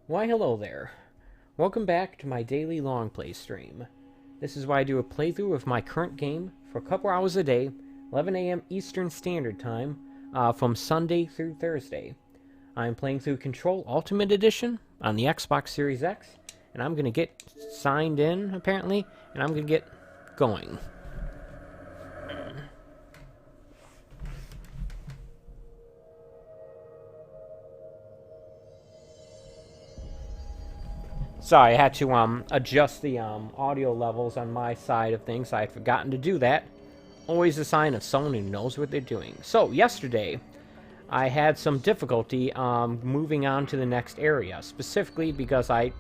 Why hello there. Welcome back to my daily long play stream. This is where I do a playthrough of my current game for a couple hours a day, 11 a.m. Eastern Standard Time, from Sunday through Thursday. I'm playing through Control Ultimate Edition on the Xbox Series X, and I'm going to get signed in, apparently, and I'm going to get going. Sorry, I had to adjust the audio levels on my side of things. I had forgotten to do that. Always a sign of someone who knows what they're doing. So, yesterday, I had some difficulty moving on to the next area, specifically because I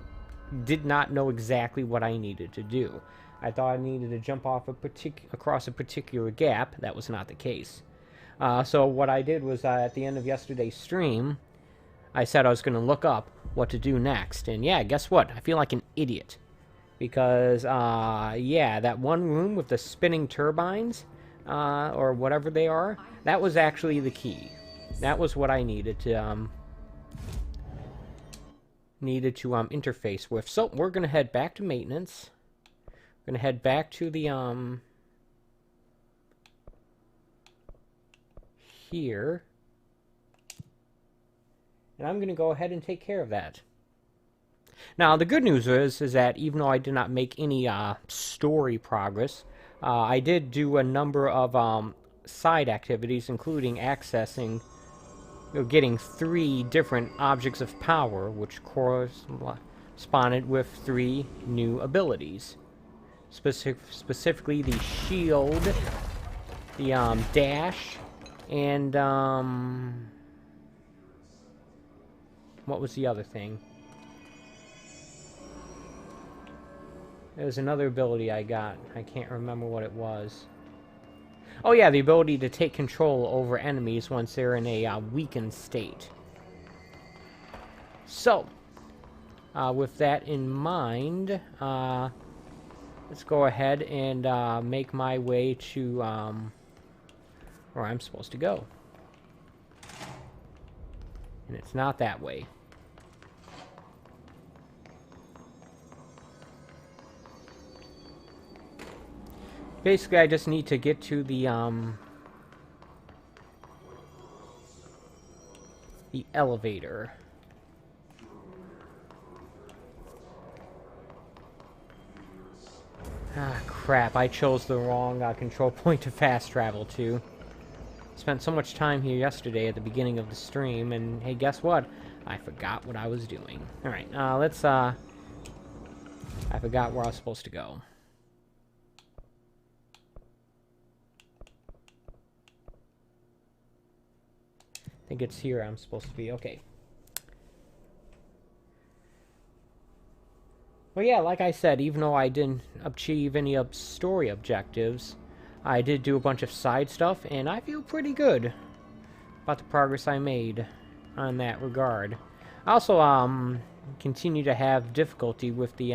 did not know exactly what I needed to do. I thought I needed to jump off across a particular gap. That was not the case. So what I did was at the end of yesterday's stream, I said I was going to look up what to do next. And yeah, guess what? I feel like an idiot. Because, yeah, that one room with the spinning turbines, or whatever they are, that was actually the key. That was what I needed to interface with. So, we're going to head back to maintenance. We're going to head back to the, here. And I'm going to go ahead and take care of that. Now, the good news is that even though I did not make any story progress, I did do a number of side activities, including accessing, getting 3 different objects of power, which corresponded with 3 new abilities. Specifically, the shield, the dash, and what was the other thing? There's another ability I got. I can't remember what it was. Oh yeah, the ability to take control over enemies once they're in a weakened state. So, with that in mind, let's go ahead and make my way to where I'm supposed to go. And it's not that way. Basically, I just need to get to the elevator. Ah, crap. I chose the wrong control point to fast travel to. Spent so much time here yesterday at the beginning of the stream, and hey, guess what? I forgot what I was doing. Alright, let's, I forgot where I was supposed to go. I think it's here I'm supposed to be. Okay. Well, yeah, like I said, even though I didn't achieve any story objectives, I did do a bunch of side stuff, and I feel pretty good about the progress I made on that regard. I also, continue to have difficulty with the,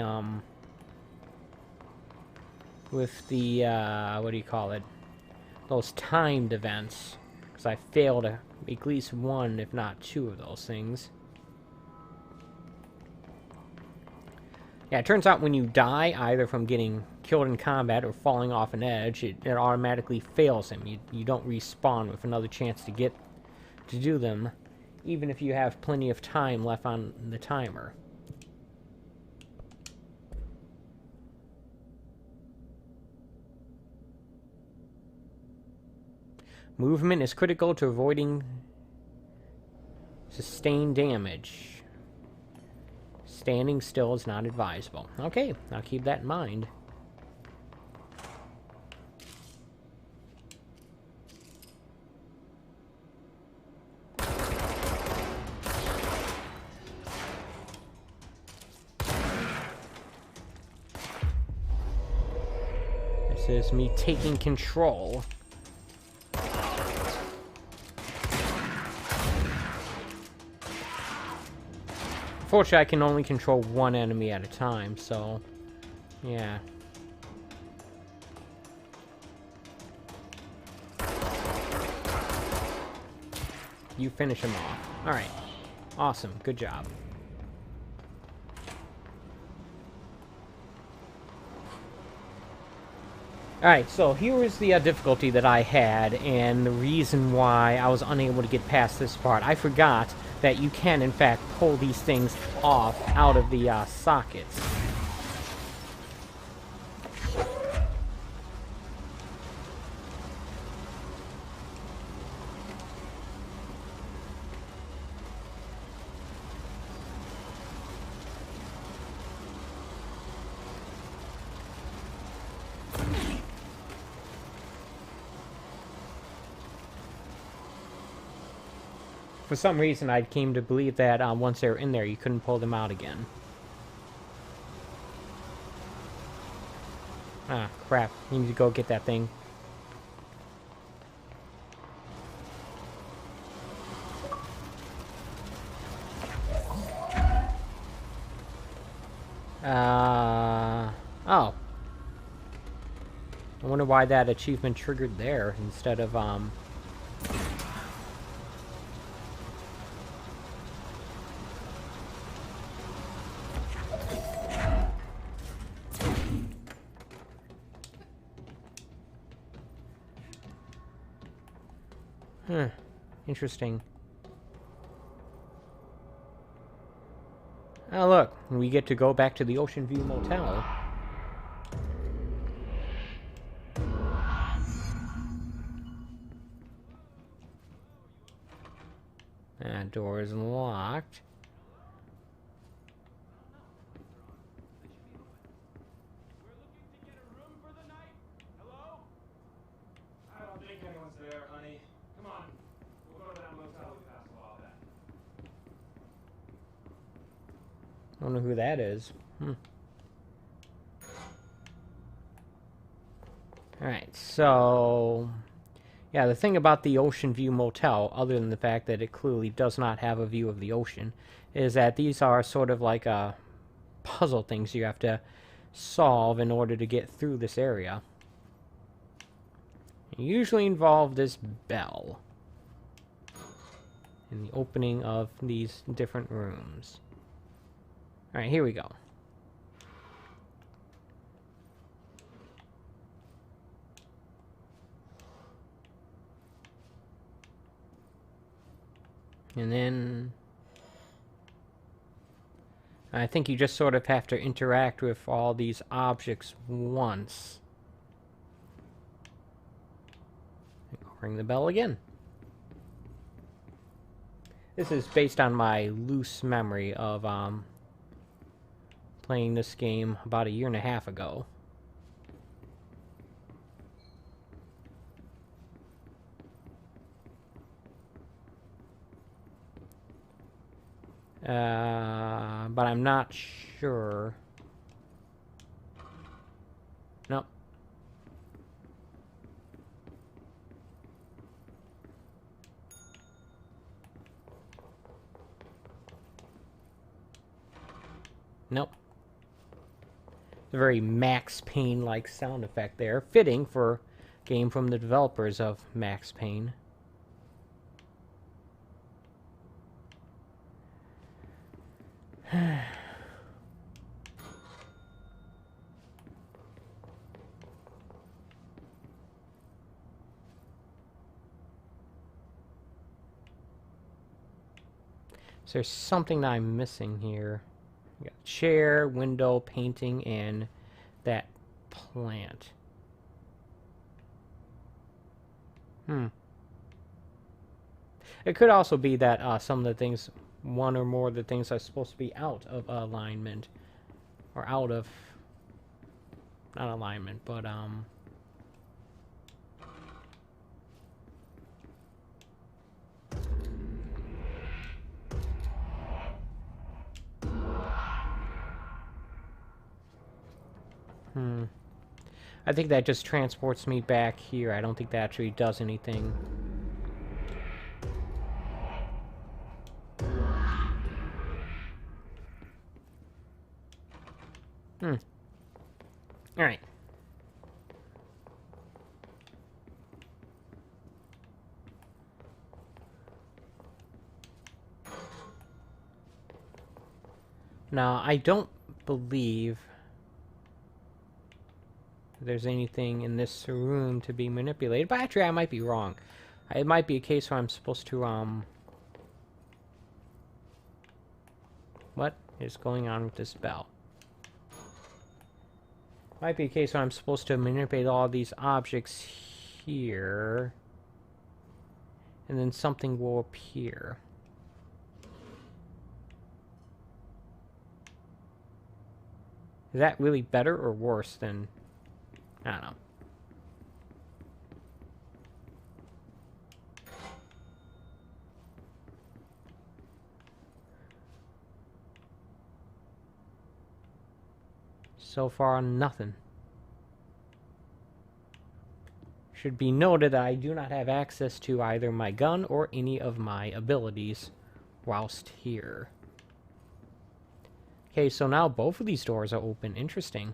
what do you call it? Those timed events. Because I failed at least 1, if not 2 of those things. Yeah, it turns out when you die, either from getting killed in combat or falling off an edge, it automatically fails him. You don't respawn with another chance to do them, even if you have plenty of time left on the timer. Movement is critical to avoiding sustained damage. Standing still is not advisable. Okay, I'll keep that in mind. This is me taking control. Unfortunately, I can only control 1 enemy at a time, so yeah. You finish him off. Alright. Awesome. Good job. Alright, so here was the difficulty that I had, and the reason why I was unable to get past this part. I forgot that you can, in fact, pull these things off out of the sockets. For some reason, I came to believe that once they were in there, you couldn't pull them out again. Ah, crap. You need to go get that thing. Oh. I wonder why that achievement triggered there instead of, Interesting. Oh, look. We get to go back to the Ocean View Motel. That door is locked. I don't know who that is. Alright, so... yeah, the thing about the Ocean View Motel, other than the fact that it clearly does not have a view of the ocean, is that these are sort of like puzzle things you have to solve in order to get through this area. They usually involve this bell in the opening of these different rooms. Alright, here we go. And then I think you just sort of have to interact with all these objects once. Ring the bell again. This is based on my loose memory of playing this game about 1.5 years ago. But I'm not sure. Nope. Nope. It's a very Max Payne-like sound effect there, fitting for a game from the developers of Max Payne. So there's something that I'm missing here. We got chair, window, painting, and that plant. It could also be that some of the things, one or more of the things are supposed to be out of alignment. Or out of... not alignment, but, I think that just transports me back here. I don't think that actually does anything. Alright. Now, I don't believe... if there's anything in this room to be manipulated. But actually, I might be wrong. It might be a case where I'm supposed to, What is going on with this bell? Might be a case where I'm supposed to manipulate all these objects here. And then something will appear. Is that really better or worse than... I don't know. So far, nothing. Should be noted that I do not have access to either my gun or any of my abilities whilst here. Okay, so now both of these doors are open. Interesting.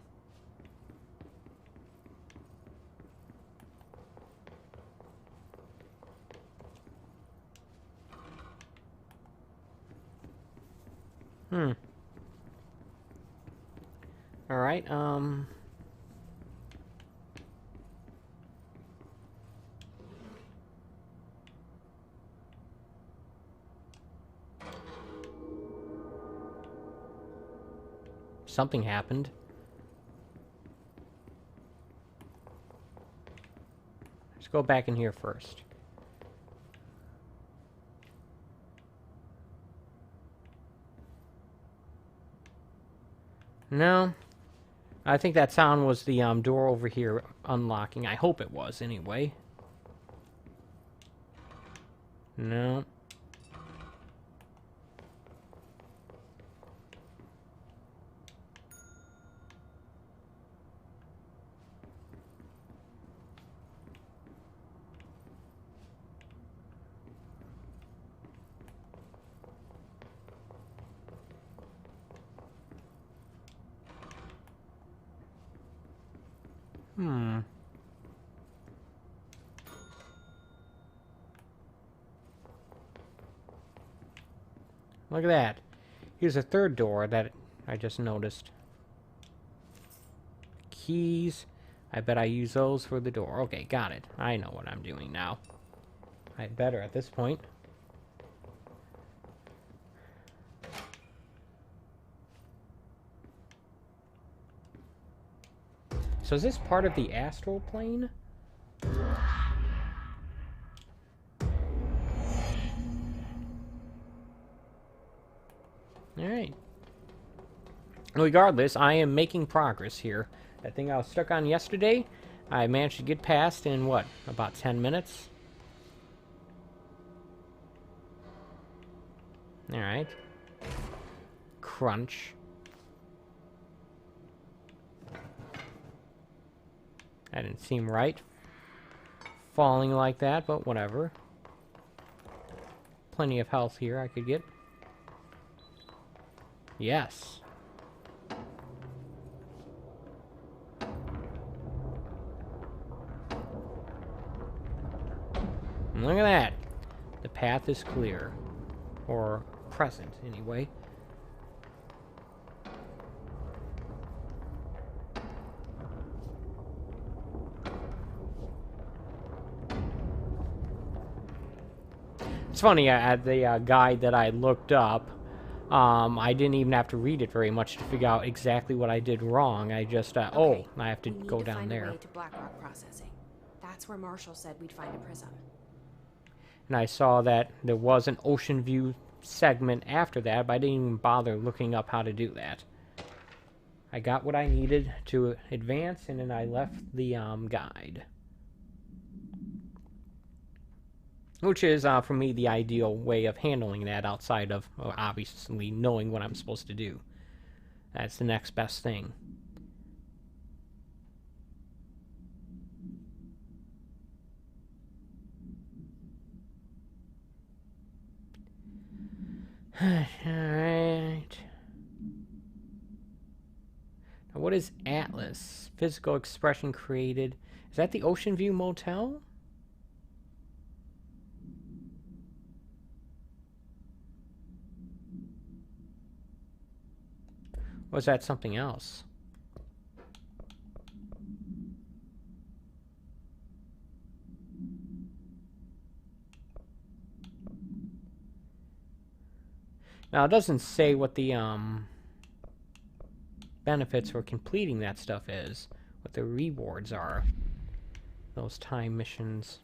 Alright, something happened. Let's go back in here first. No. I think that sound was the door over here unlocking. I hope it was, anyway. No. Look at that. Here's a third door that I just noticed. Keys. I bet I use those for the door. Okay, got it. I know what I'm doing now. I better at this point. So is this part of the astral plane? Alright. Regardless, I am making progress here. That thing I was stuck on yesterday, I managed to get past in, what, about 10 minutes? Alright. Crunch. That didn't seem right. Falling like that, but whatever. Plenty of health here I could get. Yes. And look at that. The path is clear. Or present, anyway. It's funny, the guide that I looked up, I didn't even have to read it very much to figure out exactly what I did wrong. I just, Okay, oh, I have to we need go to down find there. A way to Blackrock processing. That's where Marshall said we'd find a prism. And I saw that there was an Ocean View segment after that, but I didn't even bother looking up how to do that. I got what I needed to advance, and then I left the guide. Which is, for me, the ideal way of handling that outside of, obviously, knowing what I'm supposed to do. That's the next best thing. Alright. Now, what is Atlas? Physical expression created. Is that the Ocean View Motel? Or is that something else? Now, it doesn't say what the, benefits for completing that stuff is. What the rewards are. Those time missions.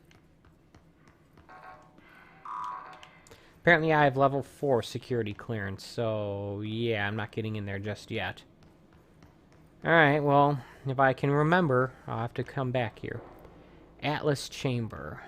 Apparently I have level 4 security clearance, so yeah, I'm not getting in there just yet. Alright, well, if I can remember, I'll have to come back here. Atlas Chamber.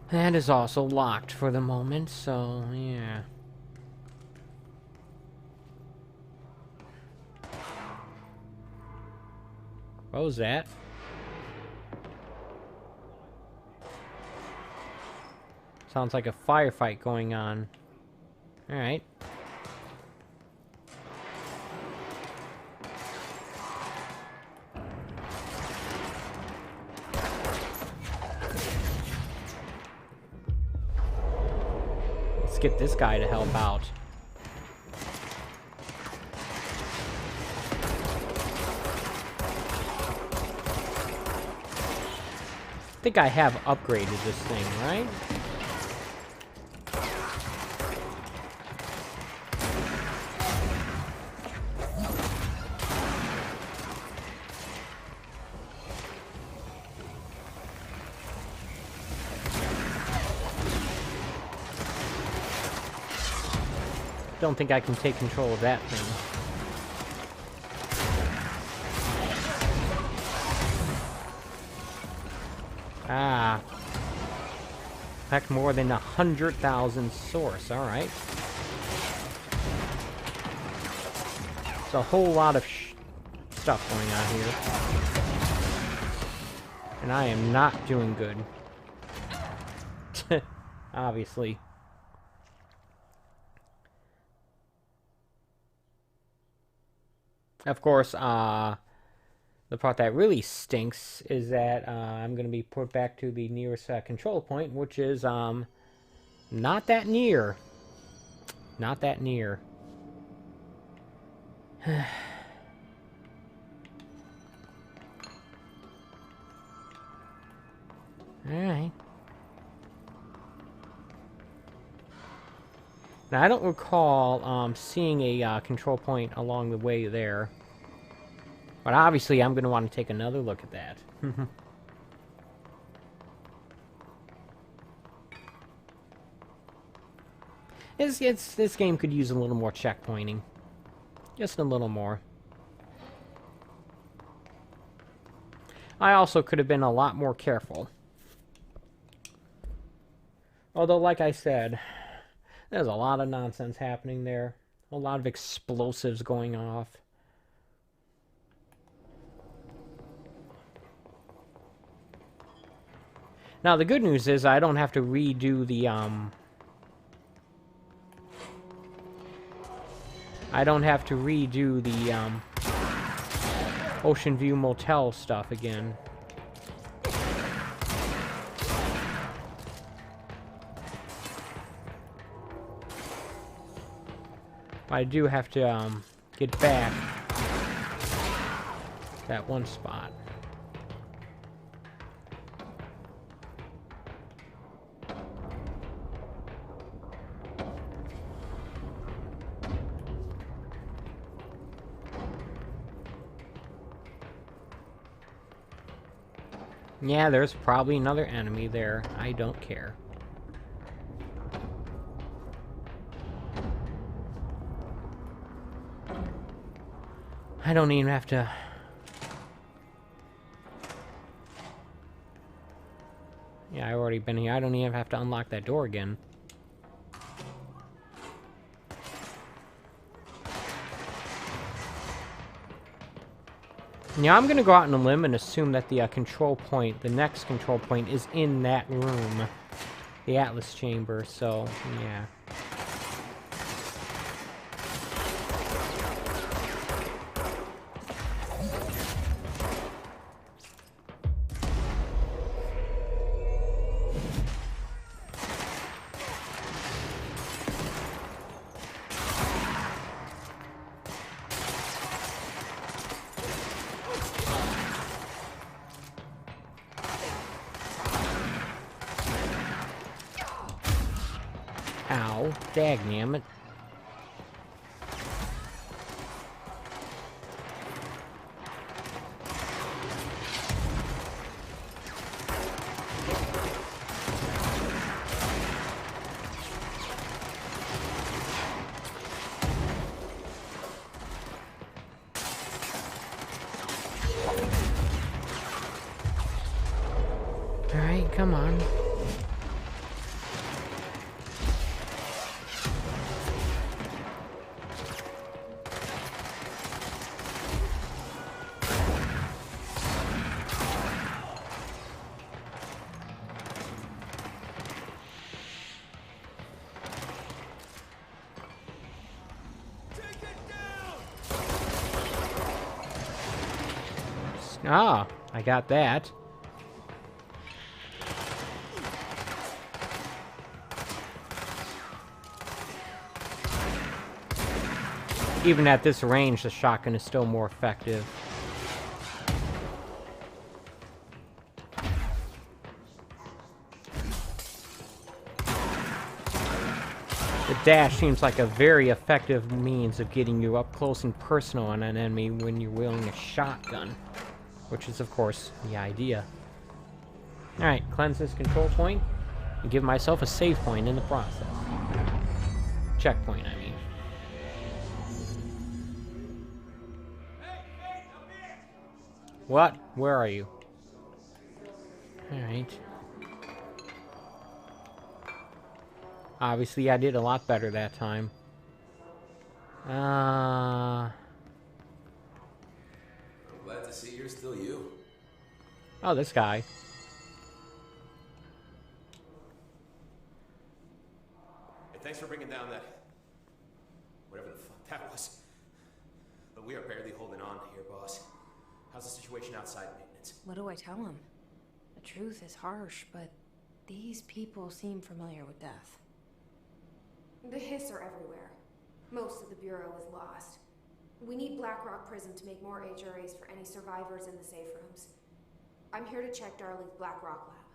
That is also locked for the moment, so yeah. What was that? Sounds like a firefight going on. Alright. Let's get this guy to help out. I think I have upgraded this thing, right? Don't think I can take control of that thing. Ah. Heck, more than 100,000 source. Alright. It's a whole lot of stuff going on here. And I am not doing good. Obviously. Of course, the part that really stinks is that I'm going to be put back to the nearest control point, which is not that near. Not that near. Alright. Now, I don't recall seeing a control point along the way there. But obviously, I'm going to want to take another look at that. This game could use a little more checkpointing. Just a little more. I also could have been a lot more careful. Although, like I said, there's a lot of nonsense happening there. A lot of explosives going off. Now, the good news is I don't have to redo the, Ocean View Motel stuff again. I do have to, get back that one spot. Yeah, there's probably another enemy there. I don't care. I don't even have to... Yeah, I've already been here. I don't even have to unlock that door again. Yeah, I'm going to go out on a limb and assume that the control point, the next control point, is in that room. The Atlas Chamber, so, yeah. Ow. Dagnammit. Alright, come on. Ah, I got that. Even at this range, the shotgun is still more effective. The dash seems like a very effective means of getting you up close and personal on an enemy when you're wielding a shotgun. Which is, of course, the idea. Alright, cleanse this control point and give myself a save point in the process. Checkpoint, I mean. What? Where are you? Alright. Obviously, I did a lot better that time. I'm glad to see you're still you. Oh, this guy. Hey, thanks for bringing down that... whatever the fuck that was. But we are barely holding on here, boss. How's the situation outside maintenance? What do I tell him? The truth is harsh, but these people seem familiar with death. The Hiss are everywhere. Most of the Bureau is lost. We need Blackrock Prison to make more HRAs for any survivors in the safe rooms. I'm here to check Darling's Blackrock lab.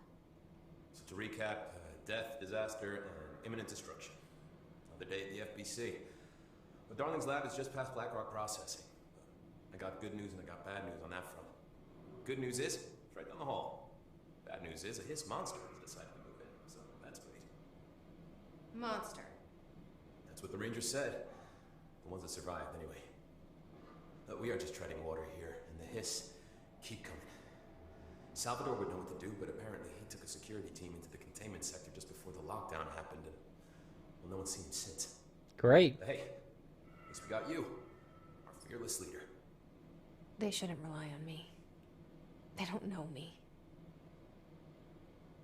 So to recap, death, disaster, and imminent destruction. Another day at the FBC. But Darling's lab is just past Blackrock processing. I got good news and I got bad news on that front. Good news is, it's right down the hall. Bad news is, a Hiss monster has decided to move in, so that's great. Monster. That's what the Rangers said. The ones that survived, anyway. But we are just treading water here, and the Hiss keep coming. Salvador would know what to do, but apparently he took a security team into the containment sector just before the lockdown happened, and well, no one's seen him since. Great. But hey, at least we got you, our fearless leader. They shouldn't rely on me. They don't know me.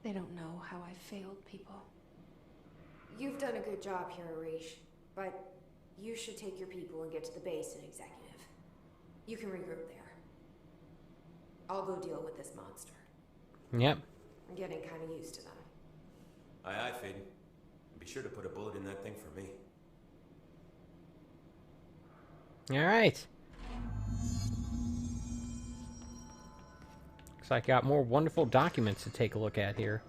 They don't know how I failed people. You've done a good job here, Arish, but you should take your people and get to the base and executive. You can regroup there. I'll go deal with this monster. Yep. I'm getting kind of used to them. Aye, aye, Faden. Be sure to put a bullet in that thing for me. Alright. Looks like I got more wonderful documents to take a look at here.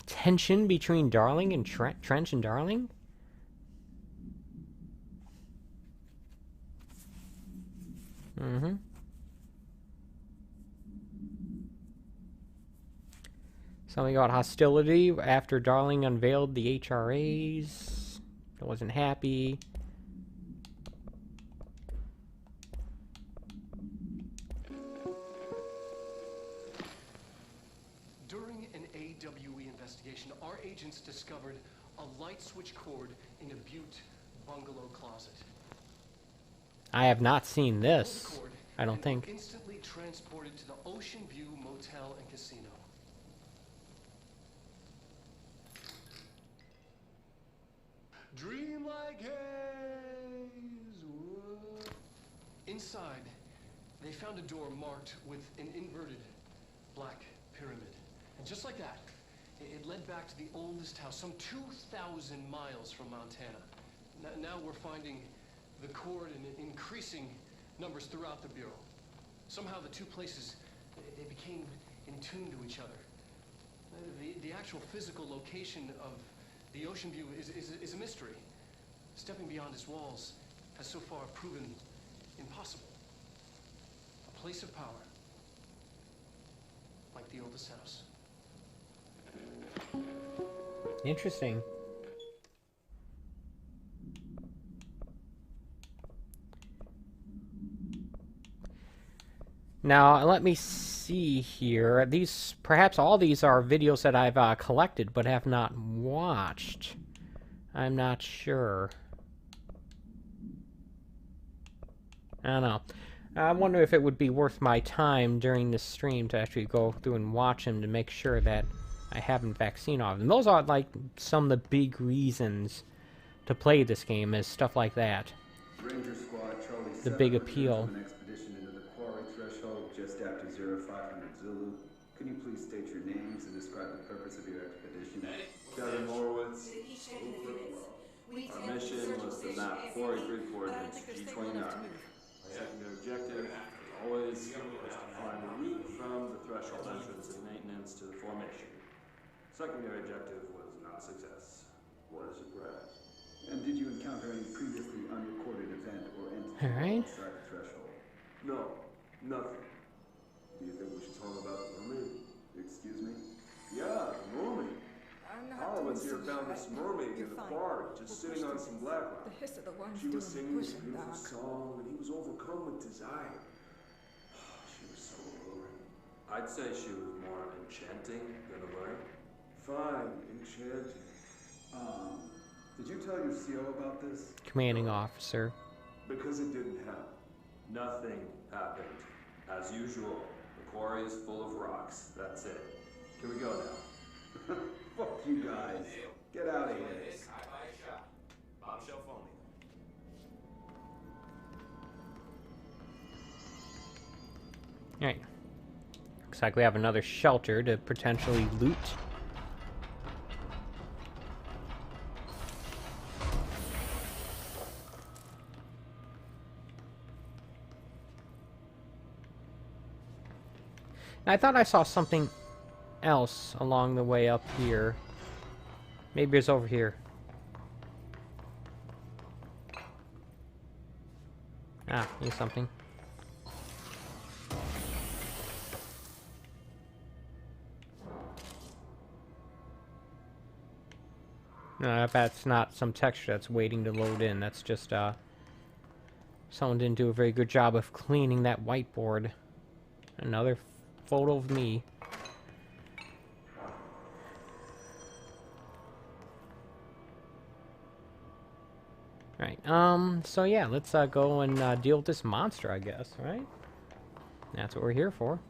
Tension between Darling and Trench and Darling? Mm-hmm. Something about hostility after Darling unveiled the HRAs. I wasn't happy. During an AWE investigation, our agents discovered a light switch cord in a Butte bungalow closet. I have not seen this. I don't think. Instantly transported to the Ocean View Motel and Casino. Dream like haze. Whoa. Inside, they found a door marked with an inverted black pyramid. And just like that, it led back to the oldest house, some 2,000 miles from Montana. Now we're finding the cord in increasing numbers throughout the Bureau. Somehow the two places, they became in tune to each other. The actual physical location of the Ocean View is a mystery. Stepping beyond its walls has so far proven impossible. A place of power, like the oldest house. Interesting. Now, let me see here. These, perhaps all these are videos that I've collected but have not watched. I'm not sure. I don't know. I wonder if it would be worth my time during this stream to actually go through and watch them to make sure that I have in fact seen all of them. Those are like some of the big reasons to play this game, is stuff like that. Ranger Squad Charlie The 7 big returns appeal. from an expedition into the quarry threshold just after 0500 Zulu. Can you please state your names and describe the purpose of your expedition? Kevin Horowitz. Our mission was to map quarry grid coordinates G29. Secondary objective, as always, was to find a route from the threshold entrance and maintenance to the formation. Secondary objective was not a success. What a surprise. And did you encounter any previously unrecorded event or entity Alright. outside the threshold? No, nothing. Do you think we should talk about the mermaid? Excuse me? Yeah, the mermaid. Horowitz here found this mermaid in the quarry, just sitting on some black rock. The hiss of the ones She was doing singing this pushing beautiful back. song, and he was overcome with desire. She was so alluring. I'd say she was more enchanting than alluring. Fine, enchanting. Did you tell your CO about this? Commanding officer. Because it didn't happen. Nothing happened. As usual, the quarry is full of rocks. That's it. Can we go now? Fuck you guys. Get out of here. Bombshell phone me. Alright. Looks like we have another shelter to potentially loot. I thought I saw something else along the way up here. Maybe it's over here. Ah, here's something. No, that's not some texture that's waiting to load in. That's just, someone didn't do a very good job of cleaning that whiteboard. Another photo of me. Right, so yeah, let's, go and, deal with this monster, I guess, right? That's what we're here for.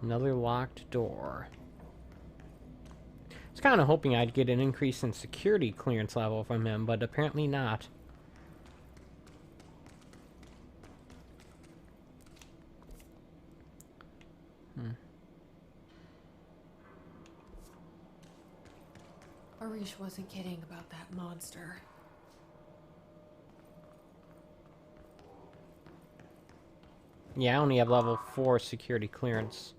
Another locked door. I was kind of hoping I'd get an increase in security clearance level from him, but apparently not. Arish wasn't kidding about that monster. Yeah, I only have level 4 security clearance.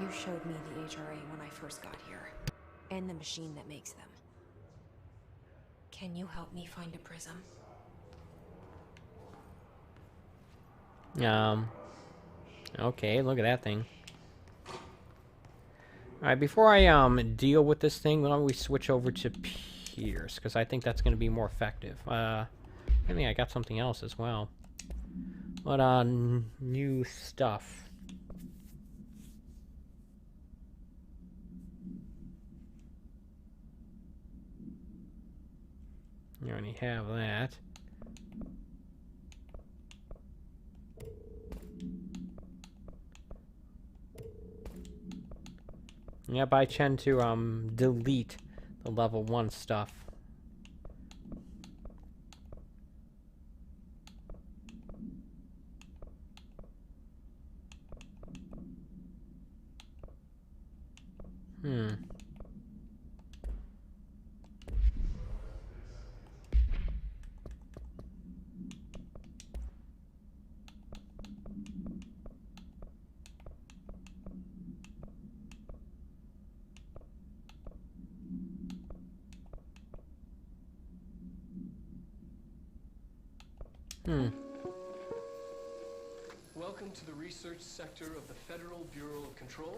You showed me the HRA when I first got here, and the machine that makes them. Can you help me find a prism? Okay, look at that thing. Alright, before I deal with this thing, why don't we switch over to Pierce, because I think that's going to be more effective. I think I got something else as well. What new stuff? You already have that. Yep, I tend to delete the level 1 stuff. Welcome to the research sector of the Federal Bureau of Control.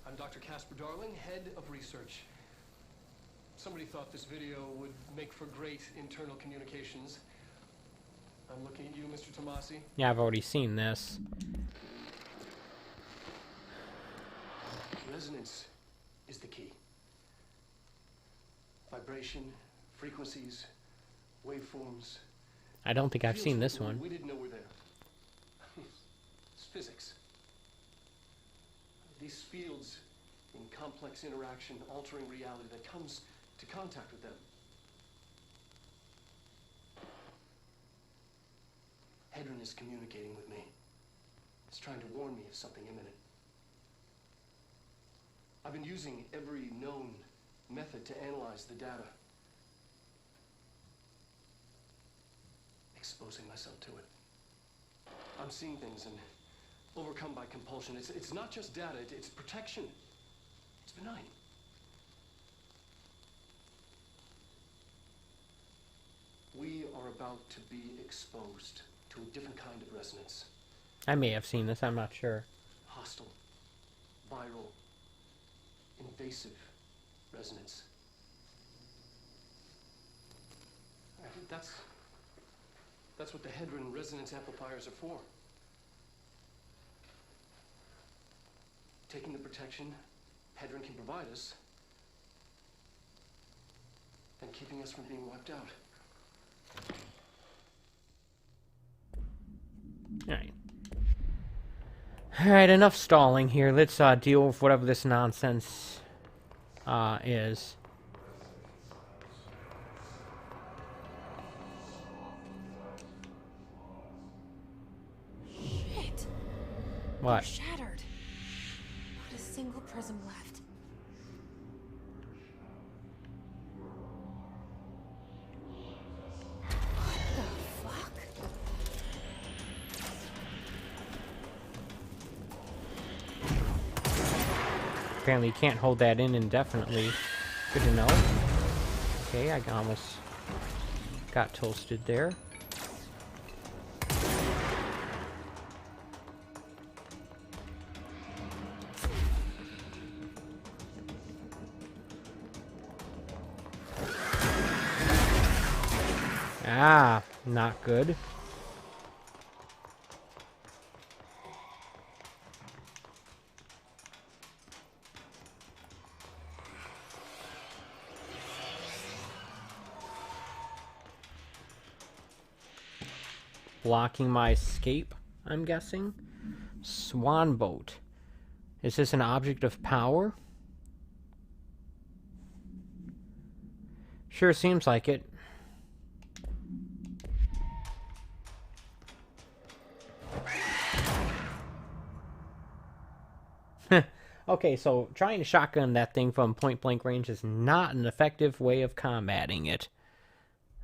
I'm Dr. Casper Darling, head of research. Somebody thought this video would make for great internal communications. I'm looking at you, Mr. Tomasi. Yeah, I've already seen this. Resonance is the key. Vibration, frequencies, waveforms. I don't think I've Fields seen this we- one. We didn't know were there. It's physics. These fields in complex interaction, altering reality that comes to contact with them. Hedron is communicating with me. It's trying to warn me of something imminent. I've been using every known method to analyze the data. Exposing myself to it. I'm seeing things and overcome by compulsion. It's not just data, it's protection. It's benign. We are about to be exposed to a different kind of resonance. I may have seen this, I'm not sure. Hostile, viral, invasive resonance. I think that's what the Hedron resonance amplifiers are for. Taking the protection Hedron can provide us and keeping us from being wiped out. Alright. Alright, enough stalling here. Let's deal with whatever this nonsense is. Shit. What? They're shattered. Not a single prism left. What the fuck? Apparently you can't hold that in indefinitely. Good to know. Okay, I almost got toasted there. Ah, not good. Blocking my escape, I'm guessing. Swan boat. Is this an object of power? Sure seems like it. Okay, so trying to shotgun that thing from point blank range is not an effective way of combating it.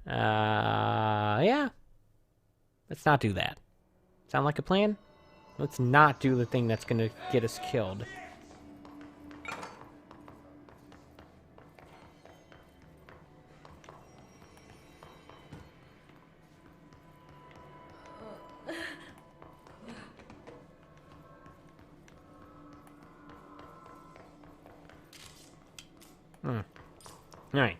Yeah. Let's not do that. Sound like a plan? Let's not do the thing that's gonna get us killed. Alright.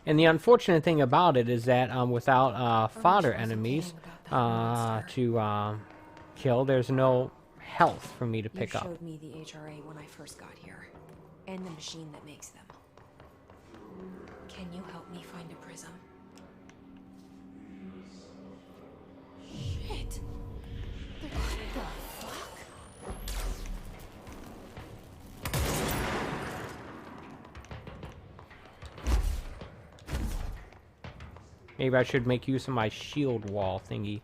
And the unfortunate thing about it is that without fodder enemies to kill, there's no health for me to pick up. You showed me the HRA when I first got here, and the machine that makes them. Can you help me find a prism? Shit! What the fuck? Maybe I should make use of my shield wall thingy.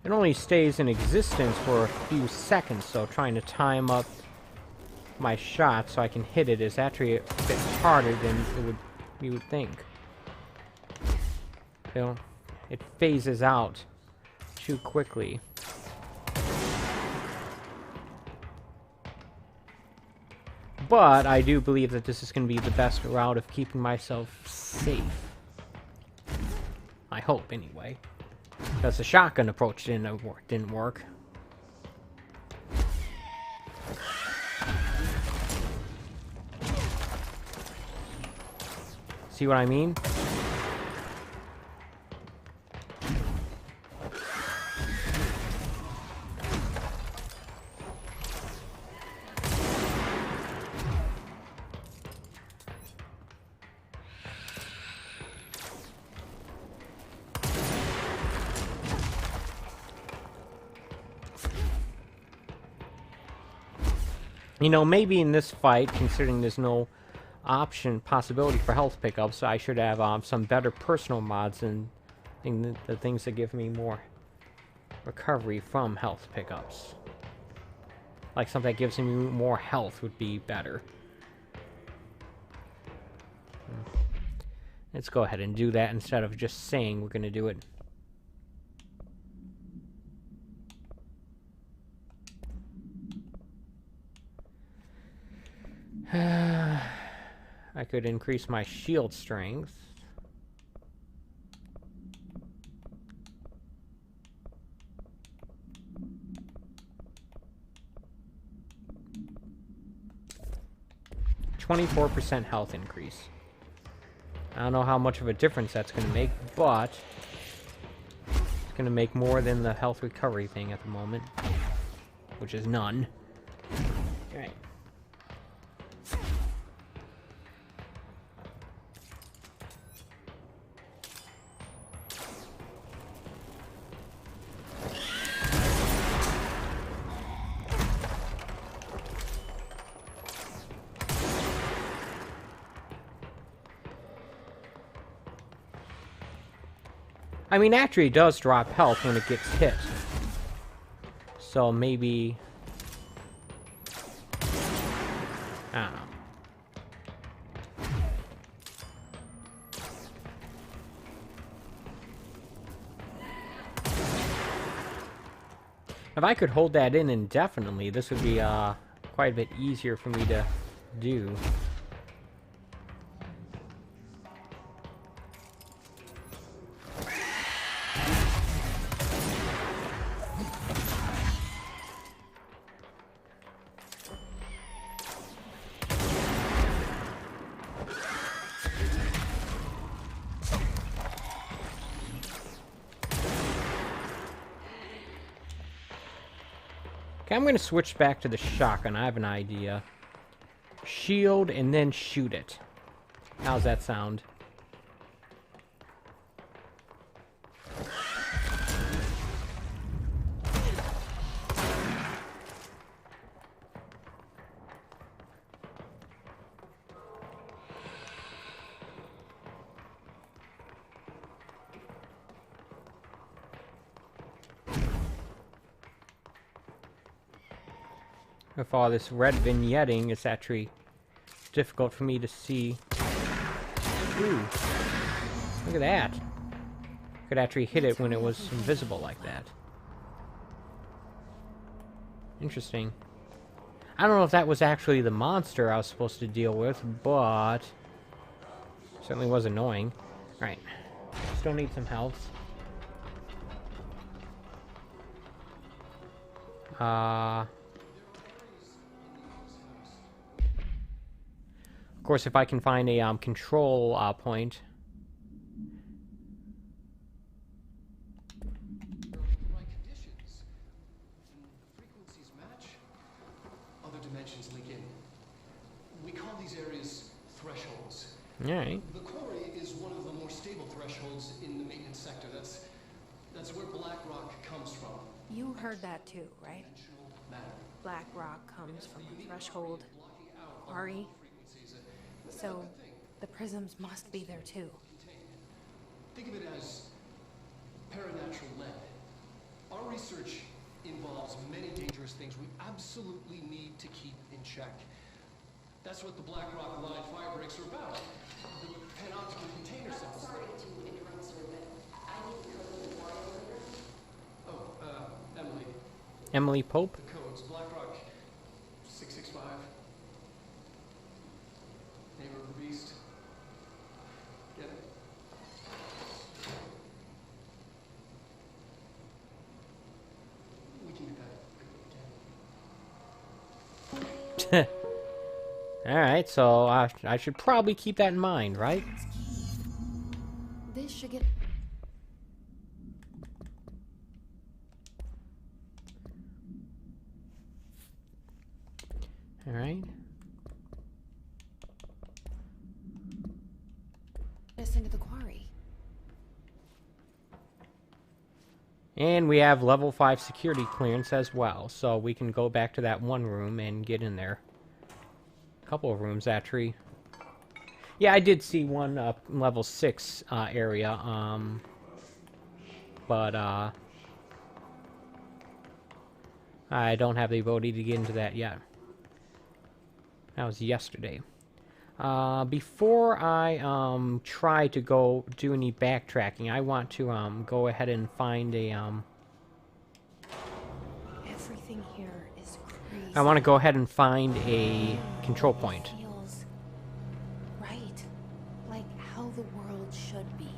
It only stays in existence for a few seconds, so trying to time up my shot so I can hit it is actually a bit harder than you would think. You know, it phases out too quickly. But I do believe that this is going to be the best route of keeping myself safe. I hope, anyway. Because the shotgun approach didn't work. See what I mean? You know, maybe in this fight, considering there's no possibility for health pickups, I should have some better personal mods than the things that give me more recovery from health pickups. Like something that gives me more health would be better. Let's go ahead and do that instead of just saying we're going to do it. I could increase my shield strength. %24 health increase. I don't know how much of a difference that's going to make, but it's going to make more than the health recovery thing at the moment, which is none. Alright. I mean, actually, it does drop health when it gets hit. So maybe... I don't know. If I could hold that in indefinitely, this would be quite a bit easier for me to do. Okay, I'm going to switch back to the shotgun. I have an idea. Shield and then shoot it. How's that sound? With all this red vignetting, it's actually difficult for me to see. Ooh, look at that. I could actually hit it when it was invisible like that. Interesting. I don't know if that was actually the monster I was supposed to deal with, but certainly was annoying. Alright, still need some health. Of course, if I can find a control point. Right conditions, and the frequencies match, other dimensions link in. We call these areas thresholds. Alright. The quarry is one of the more stable thresholds in the maintenance sector. That's where Black Rock comes from. You heard that too, right? Dimensional matter. Black rock comes from the threshold quarry. So the prisms must be there too. Think of it as paranatural lead. Our research involves many dangerous things we absolutely need to keep in check. That's what the Black Rock Line fire breaks are about. The penoptical container cells. Sorry to interrupt, sir, but I need to go to the memorial later. Oh, Emily Pope. The codes, BlackRock 665. Name of the beast. Get it? We can do that again. Alright, so I should probably keep that in mind, right? This should get... Alright. us into the quarry. And we have level 5 security clearance as well, so we can go back to that one room and get in there. A couple of rooms, actually. Yeah, I did see one level 6 area, but I don't have the ability to get into that yet. That was yesterday. Before I try to go do any backtracking, I want to go ahead and find a Everything here is crazy. I want to go ahead and find a control point. Feels right, like how the world should be.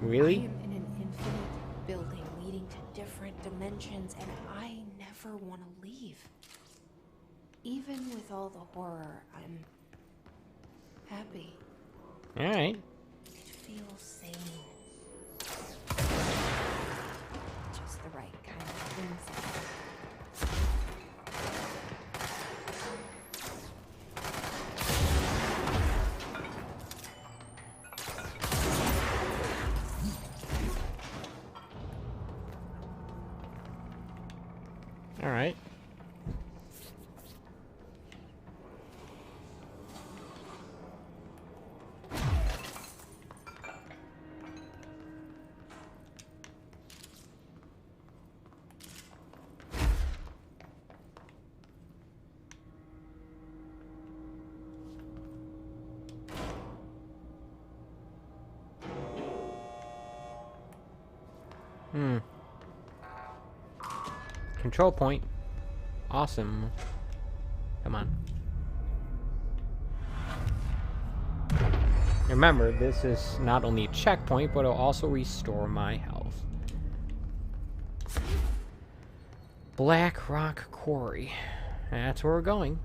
I Really? am in an infinite building leading to different dimensions, and I never want to leave. Even with all the horror, I'm happy. Alright. It feels sane. Just the right kind of insane. Alright. Control point. Awesome. Come on. Remember, this is not only a checkpoint, but it'll also restore my health. Black Rock Quarry. That's where we're going.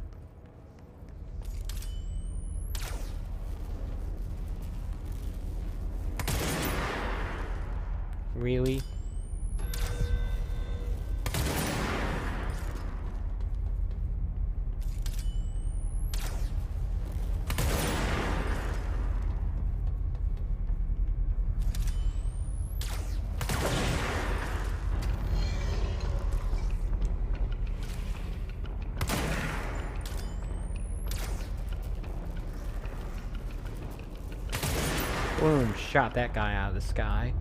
Really? Boom, shot that guy out of the sky.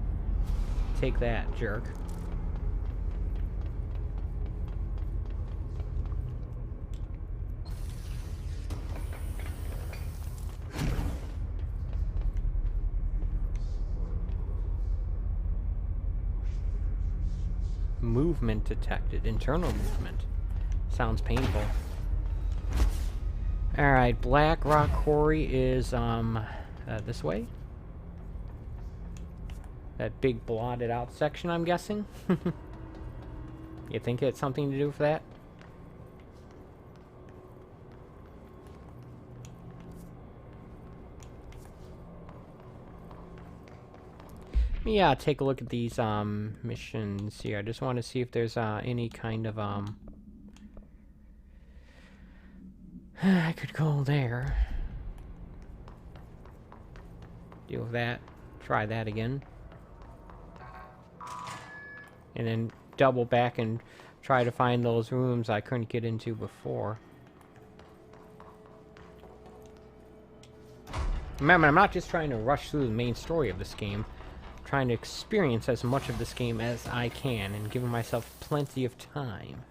Take that, jerk. Movement detected. Internal movement. Sounds painful. Alright, Black Rock Quarry is, this way? That big blotted out section, I'm guessing? You think it's something to do with that? Yeah, take a look at these missions here. I just want to see if there's any kind of I could go there. Deal with that. Try that again. And then double back and try to find those rooms I couldn't get into before. Remember, I'm not just trying to rush through the main story of this game. I'm trying to experience as much of this game as I can and giving myself plenty of time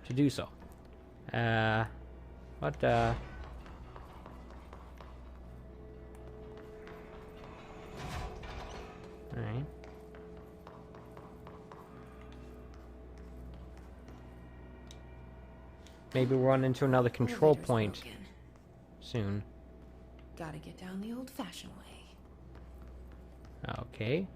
to do so. Alright. Maybe we'll run into another control Elevator's point broken. soon. Gotta get down the old-fashioned way. Okay.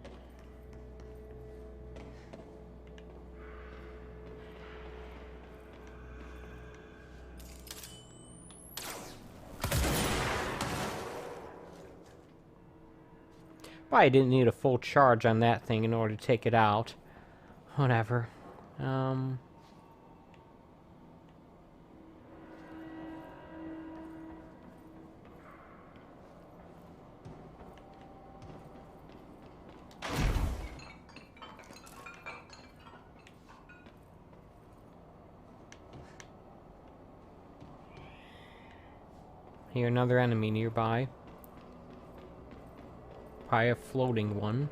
Probably didn't need a full charge on that thing in order to take it out. Whatever. Here, another enemy nearby. Probably a floating one.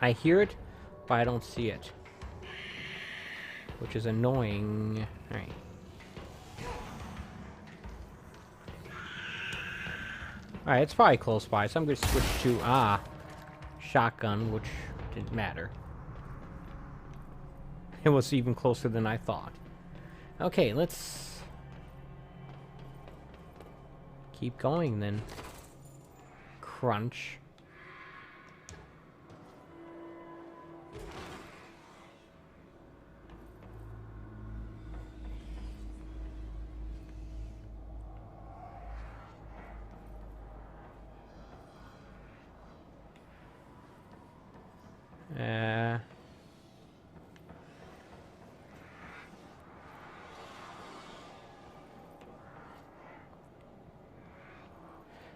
I hear it, but I don't see it. Which is annoying. Alright. Alright, it's probably close by, so I'm going to switch to, shotgun, which didn't matter. It was even closer than I thought. Okay, let's keep going then. Crunch.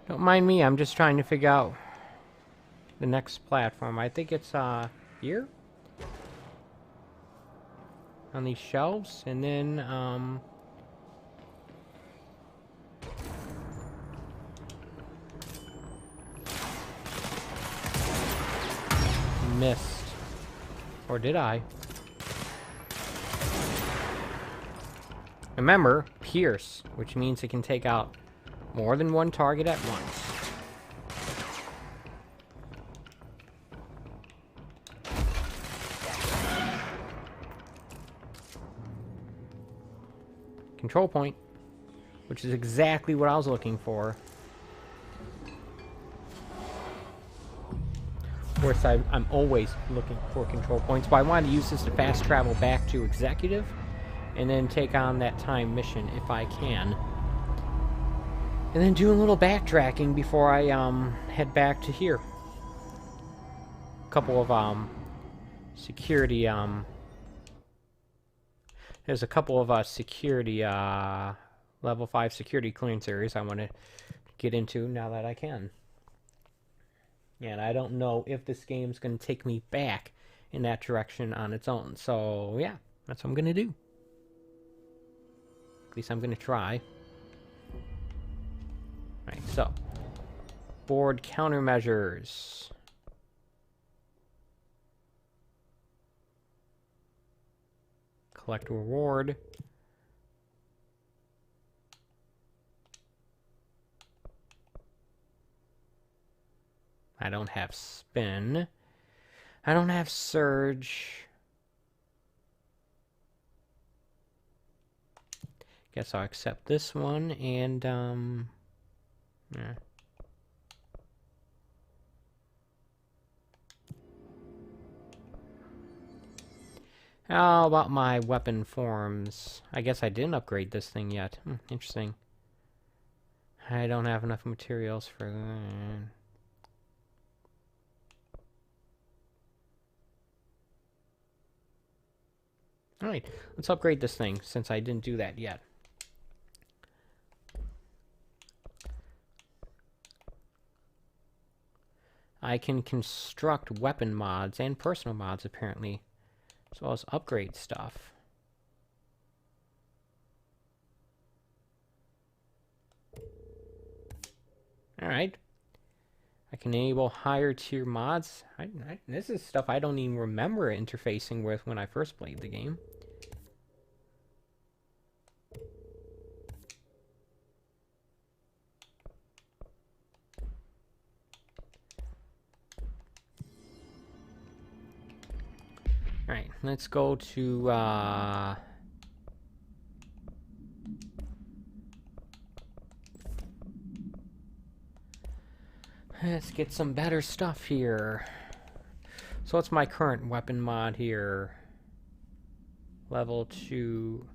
Don't mind me, I'm just trying to figure out the next platform. I think it's, here? On these shelves, and then, missed. Or did I? Remember, pierce, which means it can take out more than one target at once. Control point, which is exactly what I was looking for. Of course, I'm always looking for control points, but I wanted to use this to fast travel back to Executive and then take on that time mission if I can. And then do a little backtracking before I head back to here. A couple of security there's a couple of security level 5 security clearance areas I want to get into now that I can. And I don't know if this game's going to take me back in that direction on its own. So yeah, that's what I'm going to do. At least I'm going to try. Right, so board countermeasures. Collect reward. I don't have spin. I don't have surge. Guess I'll accept this one and yeah. How about my weapon forms? I guess I didn't upgrade this thing yet. Interesting. I don't have enough materials for that. Alright, let's upgrade this thing since I didn't do that yet. I can construct weapon mods and personal mods, apparently, as well as upgrade stuff. Alright. I can enable higher tier mods. This is stuff I don't even remember interfacing with when I first played the game. Alright, let's go to, let's get some better stuff here. So what's my current weapon mod here? Level 2.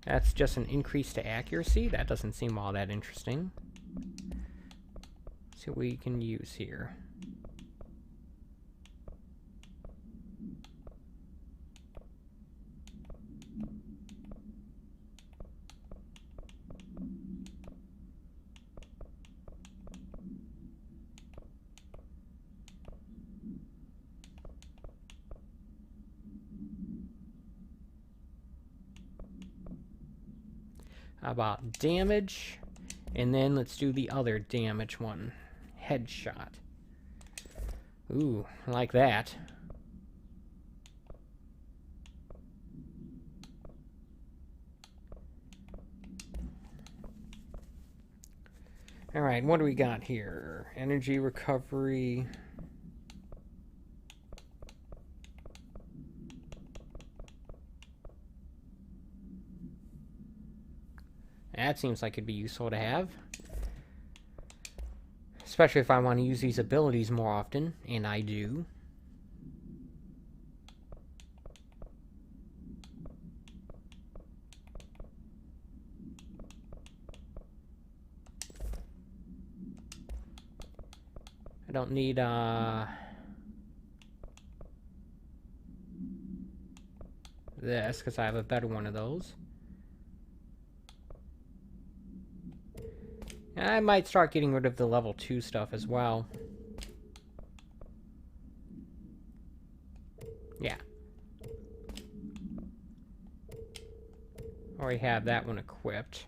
That's just an increase to accuracy? That doesn't seem all that interesting. Let's see what we can use here. How about damage? And then let's do the other damage one. Headshot. Ooh, I like that. Alright, what do we got here? Energy recovery. That seems like it'd be useful to have. Especially if I want to use these abilities more often, and I do. I don't need, this, because I have a better one of those. I might start getting rid of the level 2 stuff as well. Yeah. Already have that one equipped.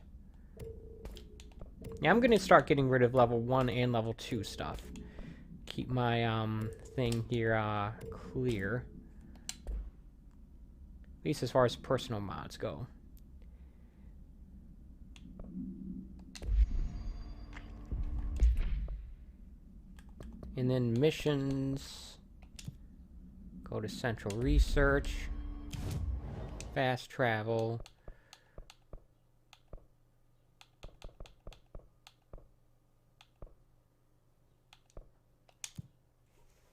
Yeah, I'm going to start getting rid of level 1 and level 2 stuff. Keep my thing here clear. At least as far as personal mods go. And then missions, go to central research, fast travel.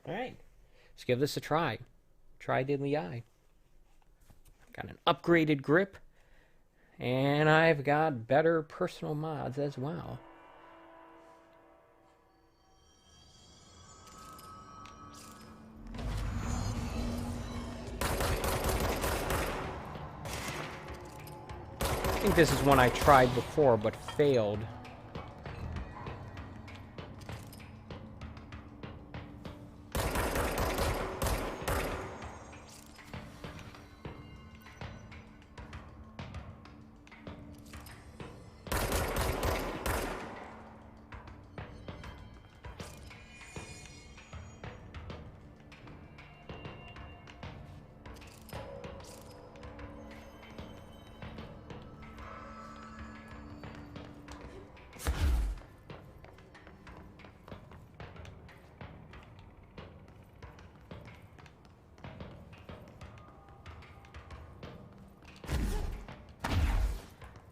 All right, let's give this a try. Try diddly eye. I've got an upgraded grip, and I've got better personal mods as well. I think this is one I tried before but failed.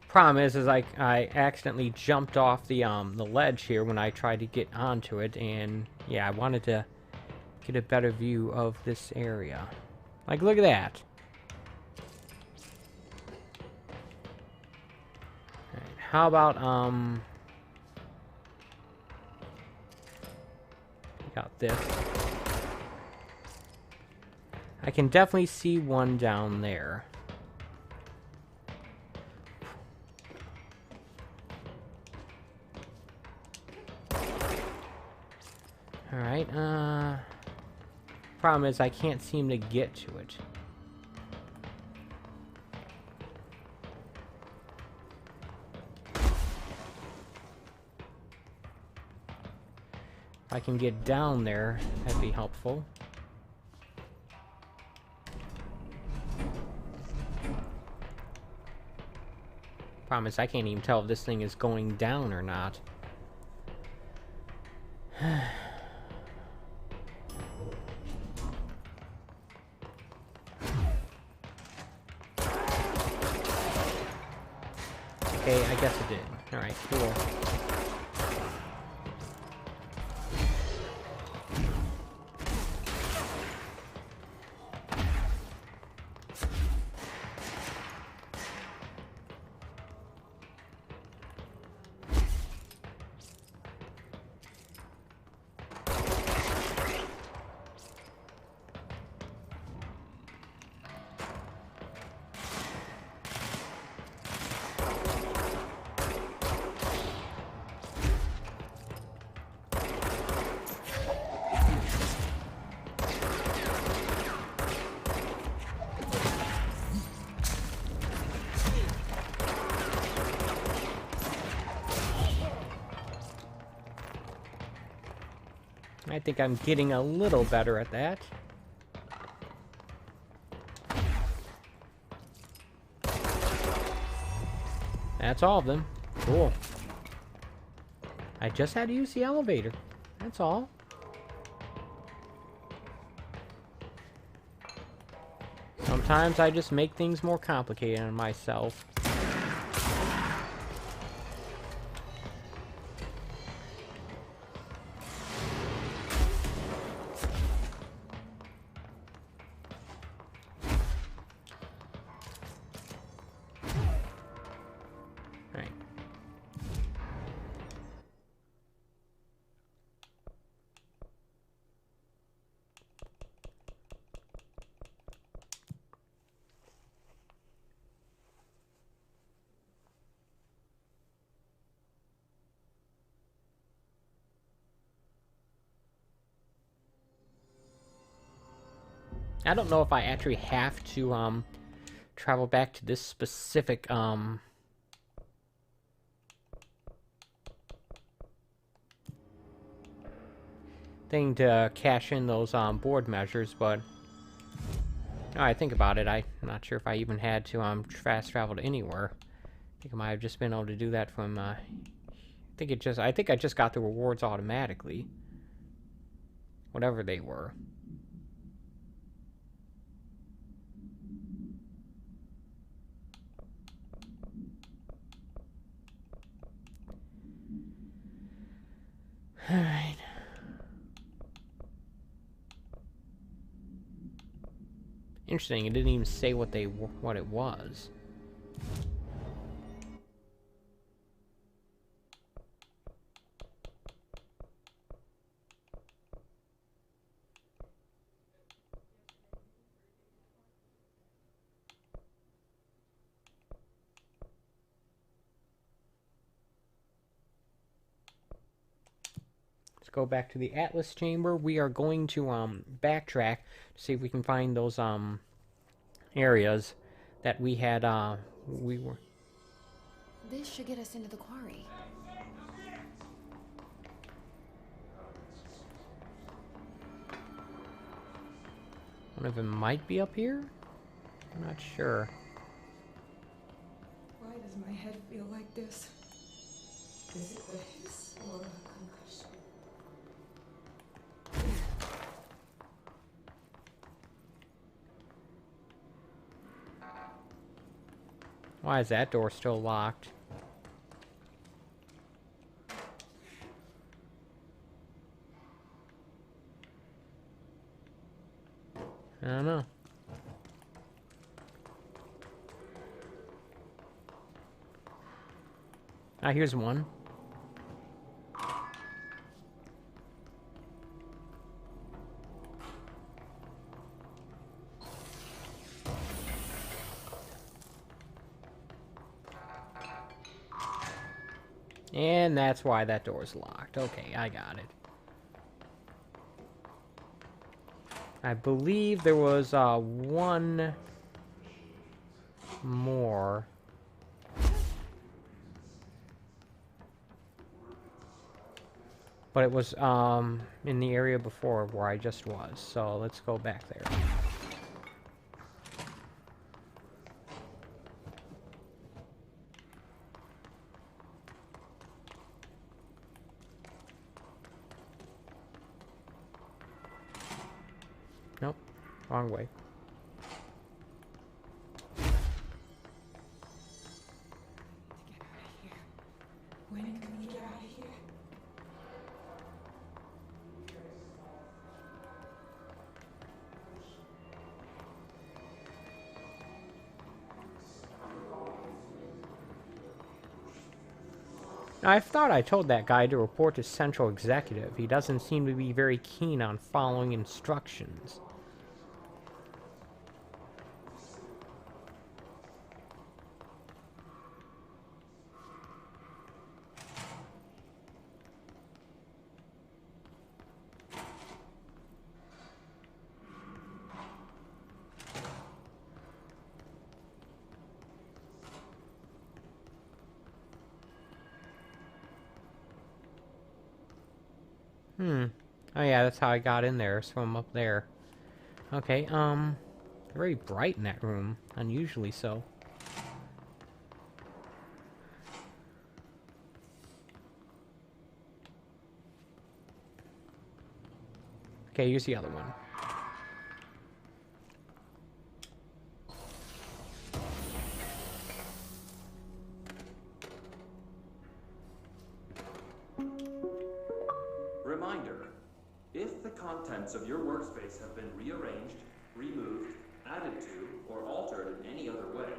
Problem is I accidentally jumped off the ledge here when I tried to get onto it, and yeah, I wanted to get a better view of this area. Like, look at that. Alright, how about got this. I can definitely see one down there. Alright, problem is I can't seem to get to it. If I can get down there, that'd be helpful. Problem is, I can't even tell if this thing is going down or not. Okay, I guess it did. Alright, cool. I think I'm getting a little better at that. That's all of them. Cool. I just had to use the elevator. That's all. Sometimes I just make things more complicated on myself. I don't know if I actually have to travel back to this specific thing to cash in those board measures, but now I think about it, I'm not sure if I even had to fast travel to anywhere. I think I might have just been able to do that from I think I just got the rewards automatically, whatever they were. All right. Interesting. It didn't even say what it was. Go back to the Atlas chamber. We are going to backtrack to see if we can find those areas that we had This should get us into the quarry. One of them might be up here? I'm not sure. Why does my head feel like this? Is it the hiss or a concussion? Why is that door still locked? I don't know. Ah, here's one. And that's why that door's locked. Okay, I got it. I believe there was one more. But it was in the area before where I just was. So let's go back there. Nope, wrong way. Get out of here. When can we get out of here? I thought I told that guy to report to Central Executive. He doesn't seem to be very keen on following instructions. Oh yeah, that's how I got in there, so I'm up there. Okay, very bright in that room. Unusually so. Okay, here's the other one. Reminder, if the contents of your workspace have been rearranged, removed, added to, or altered in any other way,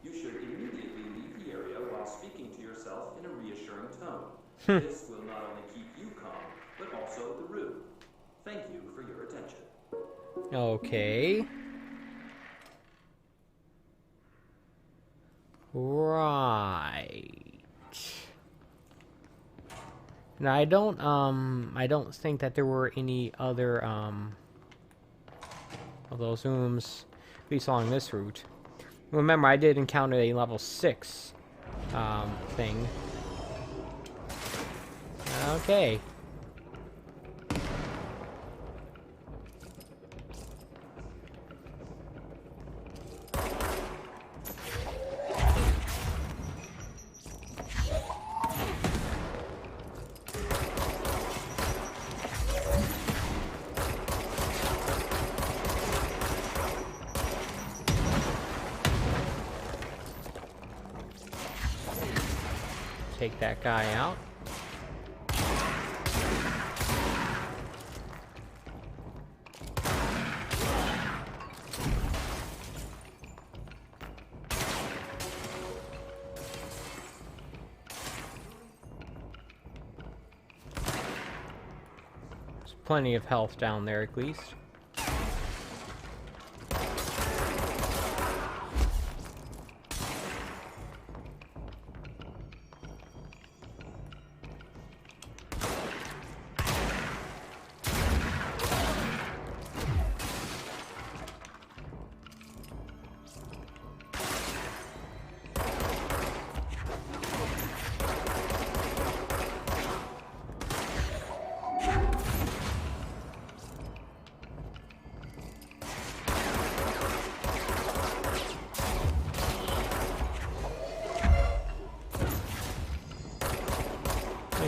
you should immediately leave the area while speaking to yourself in a reassuring tone. This will not only keep you calm, but also the room. Thank you for your attention. Okay. Right. Now I don't think that there were any other of those rooms, at least along this route. Remember, I did encounter a level 6 thing. Okay. Take that guy out. There's plenty of health down there at least.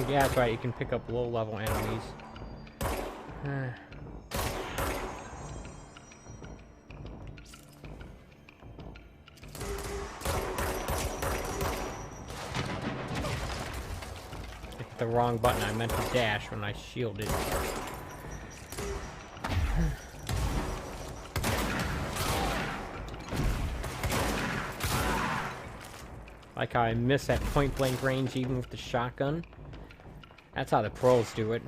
Yeah, that's right, you can pick up low-level enemies. I hit the wrong button, I meant to dash when I shielded. Like how I miss at point-blank range even with the shotgun. That's how the pros do it.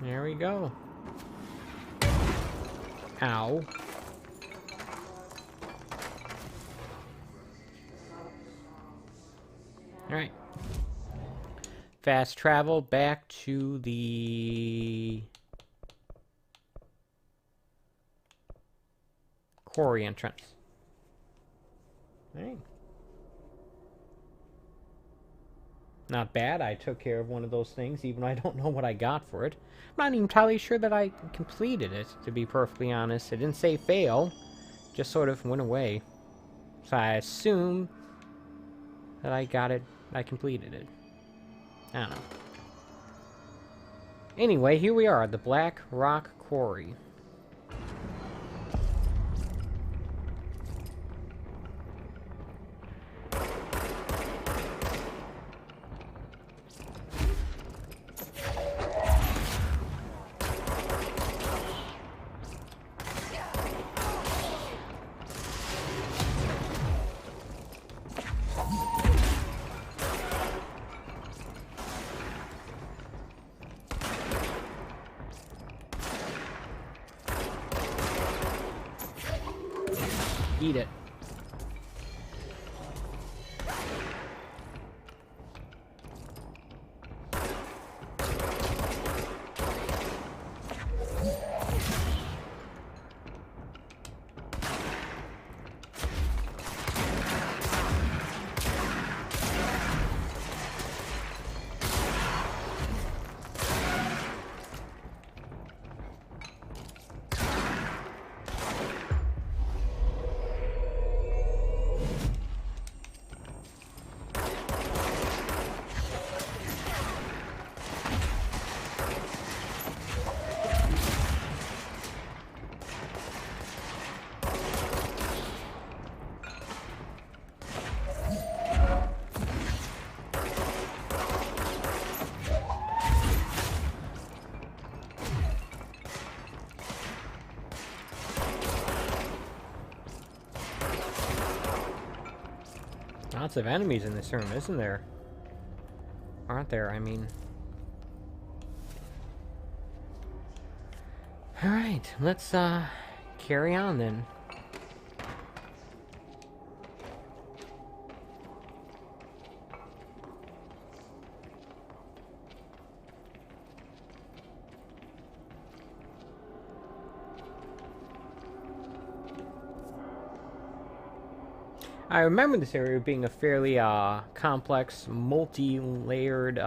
There we go. Ow. Alright. Fast travel back to the quarry entrance. Alright. Not bad. I took care of one of those things, even though I don't know what I got for it. I'm not even entirely sure that I completed it, to be perfectly honest. It didn't say fail. Just sort of went away. So I assume that I got it. I completed it. I don't know. Anyway, here we are, the Black Rock Quarry. Eat it. Lots of enemies in this room, isn't there? Aren't there, I mean. Alright, let's carry on then. I remember this area being a fairly complex, multi-layered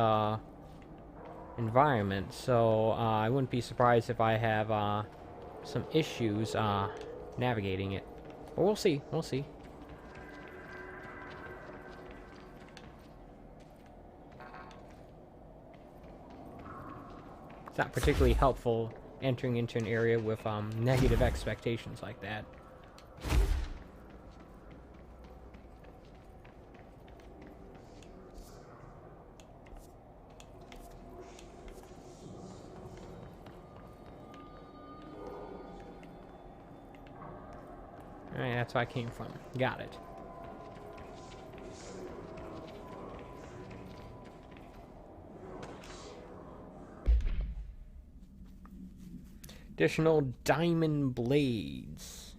environment, so I wouldn't be surprised if I have some issues navigating it. But we'll see, we'll see. It's not particularly helpful entering into an area with negative expectations like that. Alright, that's where I came from. Got it. Additional diamond blades.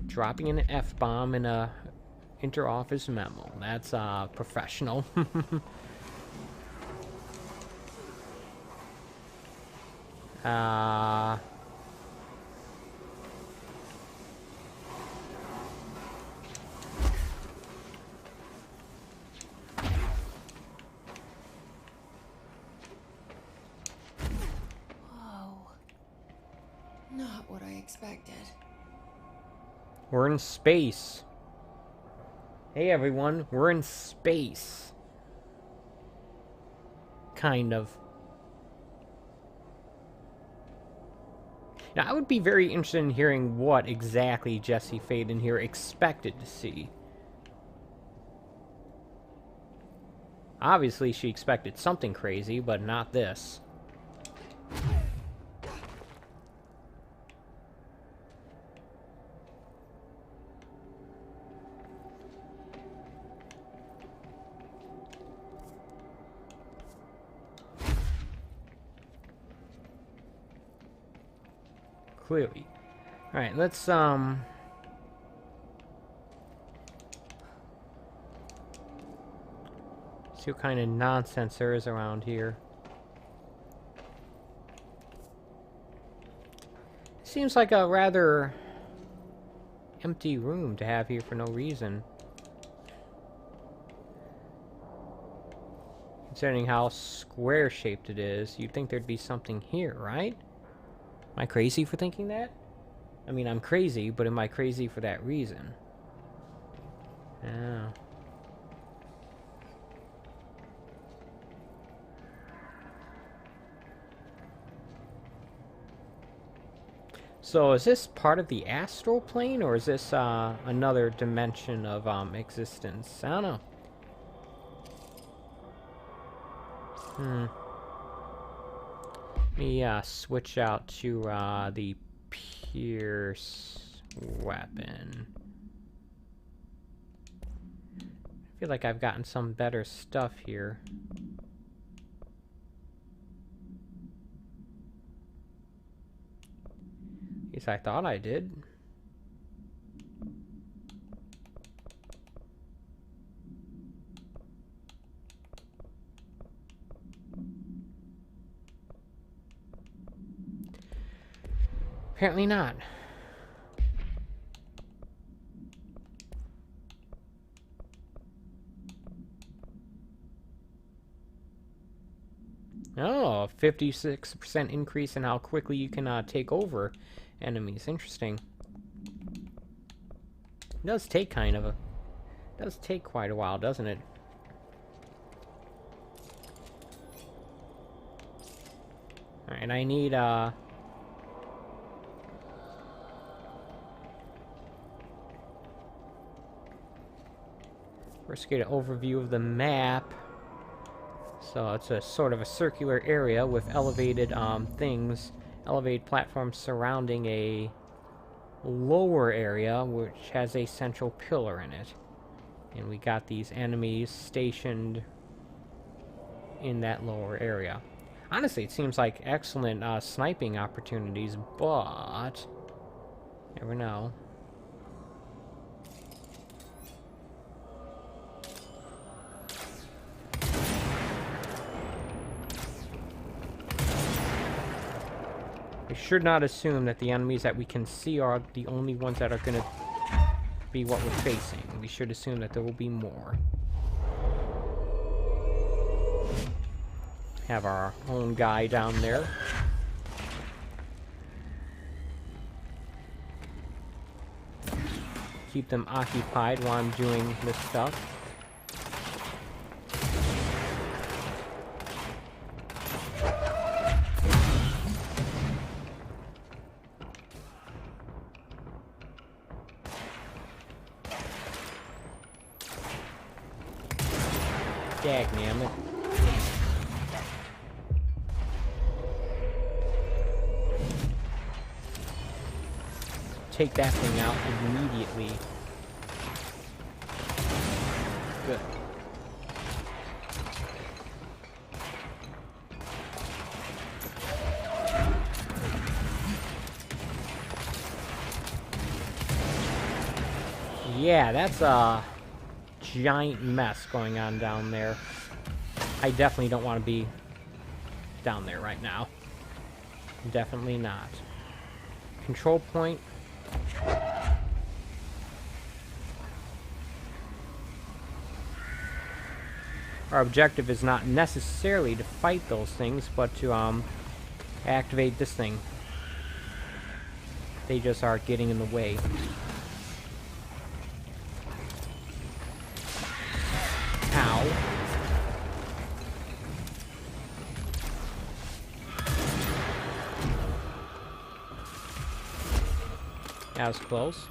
Dropping an F-bomb in a inter-office memo. That's professional. Whoa. Not what I expected. We're in space. Hey everyone, we're in space. Kind of. Now, I would be very interested in hearing what exactly Jesse Faden here expected to see. Obviously, she expected something crazy, but not this. clearly. Alright, let's, see what kind of nonsense there is around here. Seems like a rather empty room to have here for no reason. Considering how square-shaped it is, you'd think there'd be something here, right? Am I crazy for thinking that? I mean, I'm crazy, but am I crazy for that reason? Oh. So is this part of the astral plane, or is this another dimension of existence? I don't know. Let me switch out to the Pierce weapon. I feel like I've gotten some better stuff here. At least I thought I did. Apparently not. Oh, a 56% increase in how quickly you can take over enemies. Interesting. It does take does take quite a while, doesn't it? Alright, I need first get an overview of the map. So it's a sort of a circular area with elevated elevated platforms surrounding a lower area which has a central pillar in it. And we got these enemies stationed in that lower area. Honestly, it seems like excellent sniping opportunities, but never know. We should not assume that the enemies that we can see are the only ones that are going to be what we're facing. We should assume that there will be more. Have our own guy down there. Keep them occupied while I'm doing this stuff. Dagnammit. Take that thing out immediately. Good. Yeah, that's a giant mess going on down there. I definitely don't want to be down there right now. Definitely not. Control point. Our objective is not necessarily to fight those things, but to activate this thing. They just are getting in the way. Ow. That was close.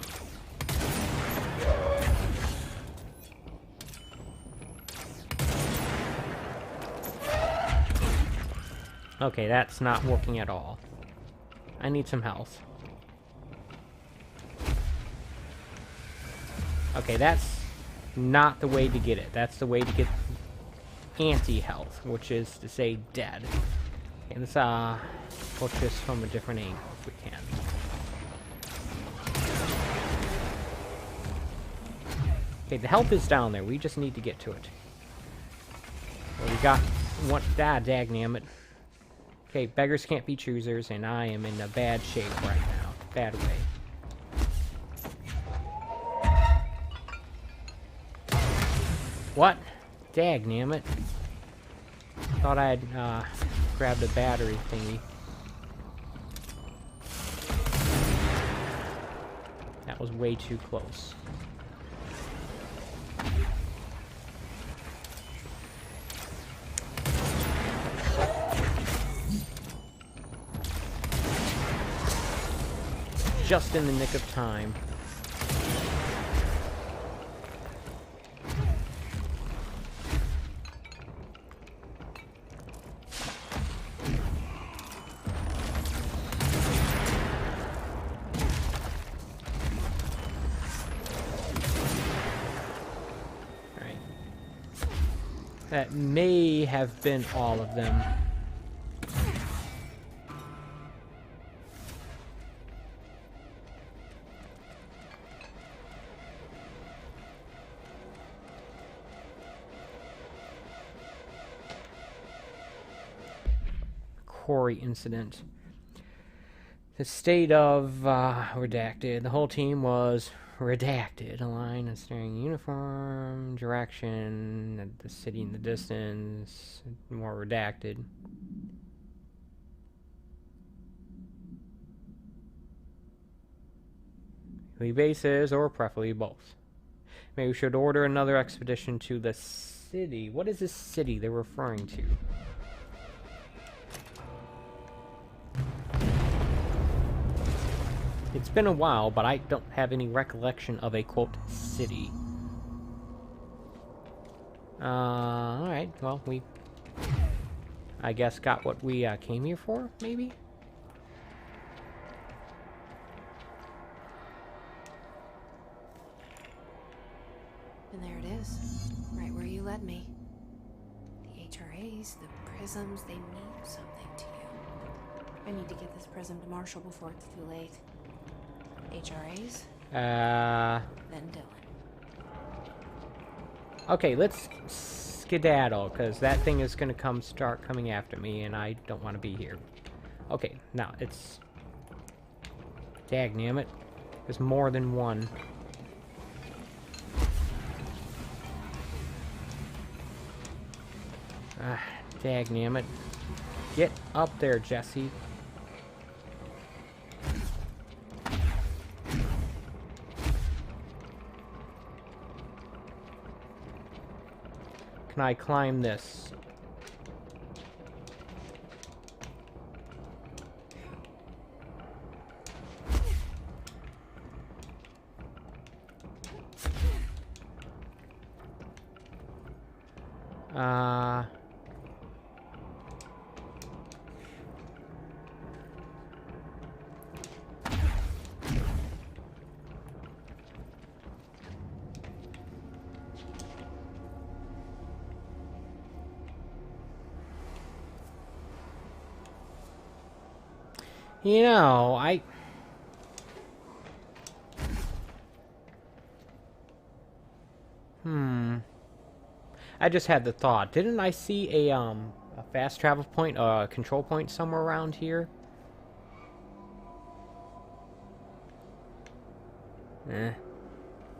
Okay, that's not working at all. I need some health. Okay, that's not the way to get it. That's the way to get anti-health, which is to say dead. Okay, let's approach this from a different angle if we can. Okay, the health is down there. We just need to get to it. Well, we got one. Ah, dagnammit. Okay, beggars can't be choosers, and I am in a bad shape right now. Bad way. What? Dagnammit. Thought I had grabbed a battery thingy. That was way too close. Just in the nick of time. Alright. That may have been all of them. Quarry incident. The state of redacted. The whole team was redacted. A line of staring uniform, direction, the city in the distance, more redacted. Leave bases, or preferably both. Maybe we should order another expedition to the city. What is this city they're referring to? It's been a while, but I don't have any recollection of a, quote, city. Alright, well, we, I guess, got what we came here for, maybe? And there it is, right where you led me. The HRAs, the prisms, they mean something to you. I need to get this prism to Marshall before it's too late. HRAs? Then Dylan. Okay, let's skedaddle, because that thing is going to start coming after me, and I don't want to be here. Okay, now, it's... Dagnammit. There's more than one. Ah, dagnammit. Get up there, Jesse. Can I climb this? You know, I just had the thought. Didn't I see a fast travel point, a control point somewhere around here?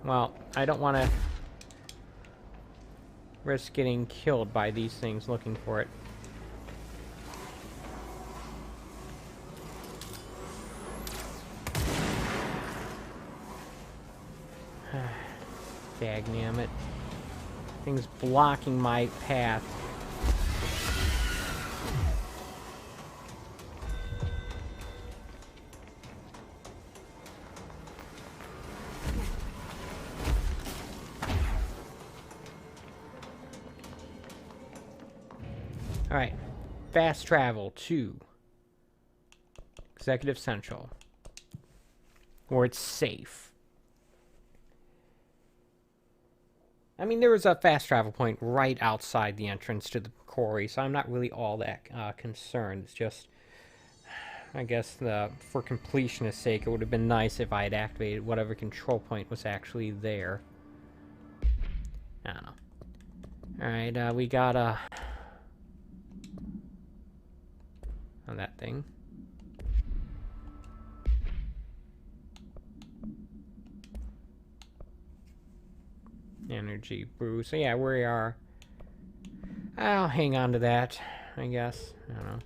Well, I don't want to risk getting killed by these things looking for it. Dagnammit. Thing's blocking my path. Alright. Fast travel to Executive Central. Where it's safe. I mean, there was a fast travel point right outside the entrance to the quarry, so I'm not really all that concerned. It's just, I guess, for completionist sake, it would have been nice if I had activated whatever control point was actually there. I don't know. Alright, we got on that thing. Energy brew. So yeah, we are. I'll hang on to that, I guess. I don't know.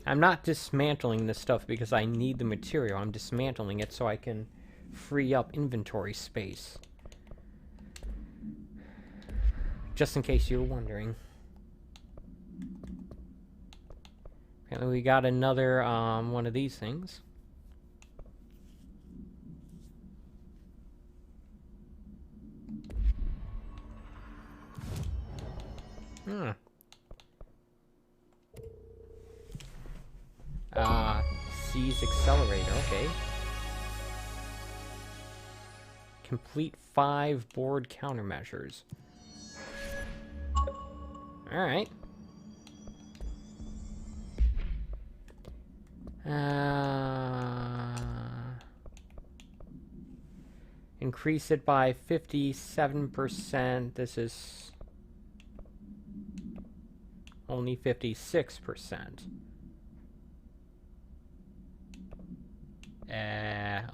I'm not dismantling this stuff because I need the material. I'm dismantling it so I can free up inventory space. Just in case you were wondering. Apparently we got another one of these things. Hmm. Seize accelerator, okay. Complete 5 board countermeasures. Alright. Increase it by 57%. This is only 56%.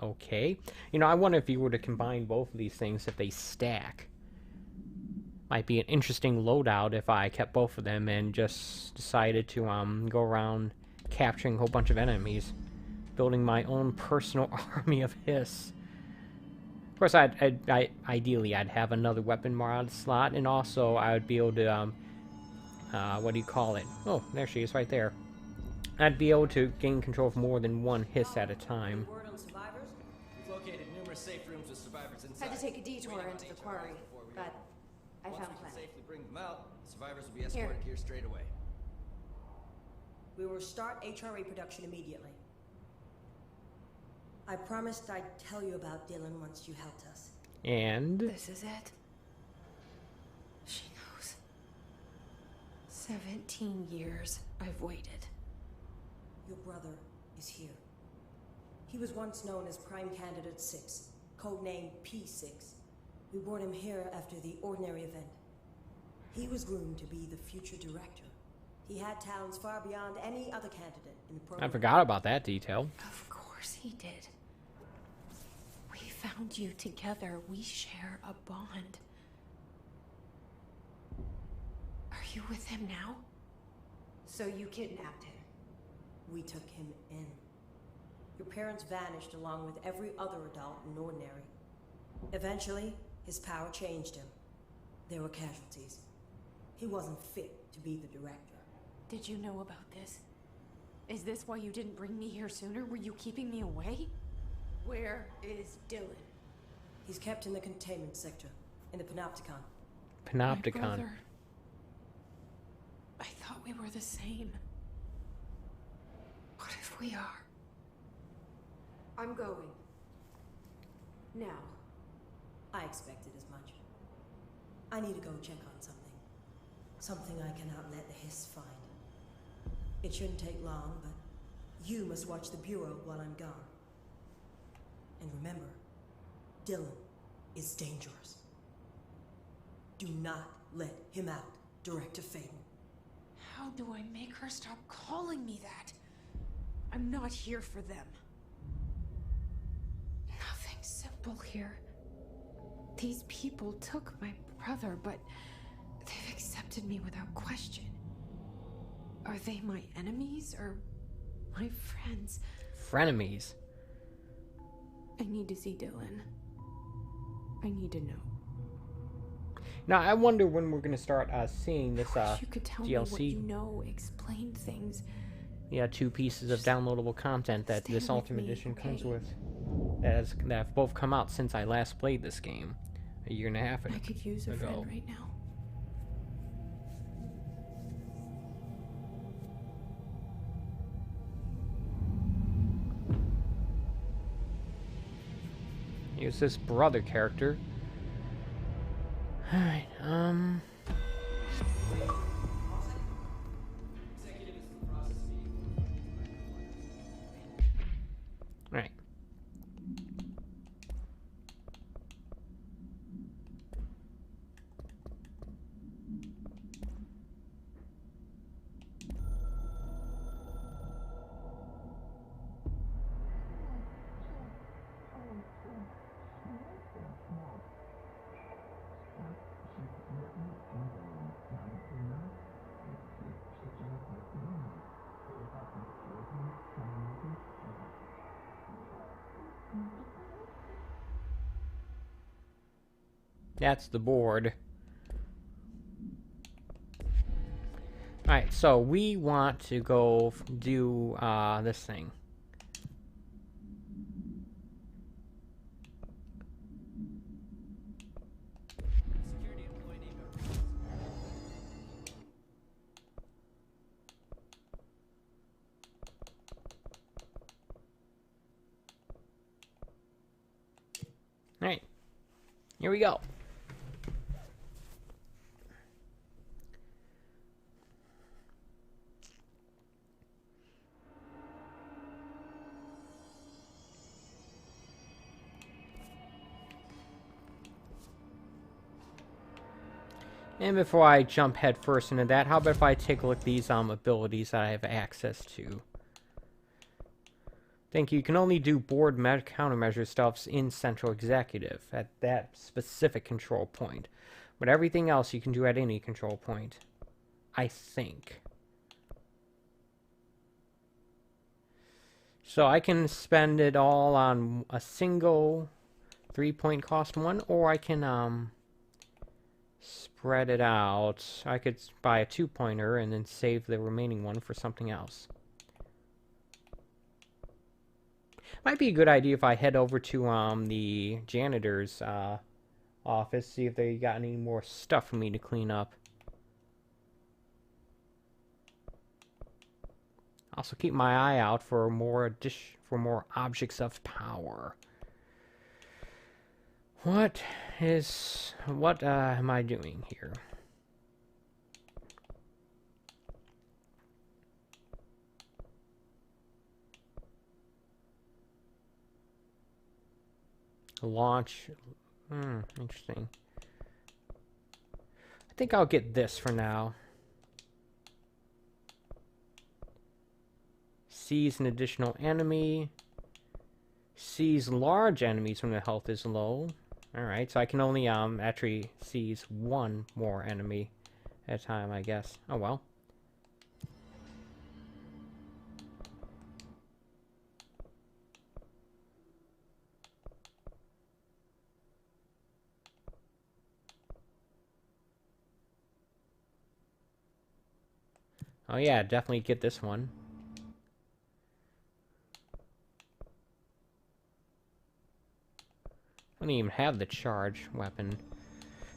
Okay. You know, I wonder if you were to combine both of these things, if they stack. Might be an interesting loadout if I kept both of them and just decided to go around capturing a whole bunch of enemies, building my own personal army of Hiss. Of course, ideally I'd have another weapon mod slot, and also I would be able to what do you call it? Oh, there she is, right there. I'd be able to gain control of more than one Hiss at a time. Word on survivors? We've located numerous safe rooms with survivors inside. Had to take a detour into the quarry, but I found Once we can plenty. safely bring them out, the survivors will be escorted here straight away. We will start HRA production immediately. I promised I'd tell you about Dylan once you helped us. And This is it. She knows. 17 years I've waited. Your brother is here. He was once known as Prime Candidate 6, codenamed P6. We brought him here after the Ordinary event. He was groomed to be the future director. He had talents far beyond any other candidate in the program. I forgot about that detail. Of course he did. We found you together. We share a bond. Are you with him now? So you kidnapped him. We took him in. Your parents vanished along with every other adult in Ordinary. Eventually, his power changed him. There were casualties. He wasn't fit to be the director. Did you know about this? Is this why you didn't bring me here sooner? Were you keeping me away? Where is Dylan? He's kept in the containment sector, in the Panopticon. My Panopticon. brother. I thought we were the same. What if we are? I'm going. Now. I expected as much. I need to go check on something. Something I cannot let the Hiss find. It shouldn't take long, but you must watch the Bureau while I'm gone. And remember, Dylan is dangerous. Do not let him out, Director Faden. How do I make her stop calling me that? I'm not here for them. Nothing simple here. These people took my brother, but they've accepted me without question. Are they my enemies or my friends? Frenemies. I need to see Dylan. I need to know. Now, I wonder when we're going to start seeing this I wish you could tell DLC. me what you know, explain things. Yeah, 2 pieces of downloadable content that Stay this with Ultimate me, Edition comes okay? with. That have both come out since I last played this game. A year and a half ago. I could use a friend right now. Use this brother character. Alright, Right. That's the board. Alright, so we want to go do this thing. Alright, here we go. And before I jump headfirst into that, how about if I take a look at these abilities that I have access to? Thank you. You can only do board countermeasure stuffs in Central Executive at that specific control point. But everything else you can do at any control point, I think. So I can spend it all on a single 3-point cost one, or I can spread it out. I could buy a 2-pointer and then save the remaining one for something else. Might be a good idea if I head over to the janitor's office, see if they got any more stuff for me to clean up. Also keep my eye out for more objects of power. What am I doing here? Launch. Interesting. I think I'll get this for now. Seize an additional enemy. Seize large enemies when the health is low. Alright, so I can only actually seize one more enemy at a time, I guess. Oh well. Oh yeah, definitely get this one. I don't even have the charge weapon.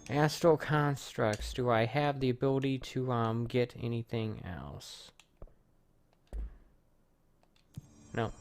Astral constructs. Do I have the ability to get anything else? No.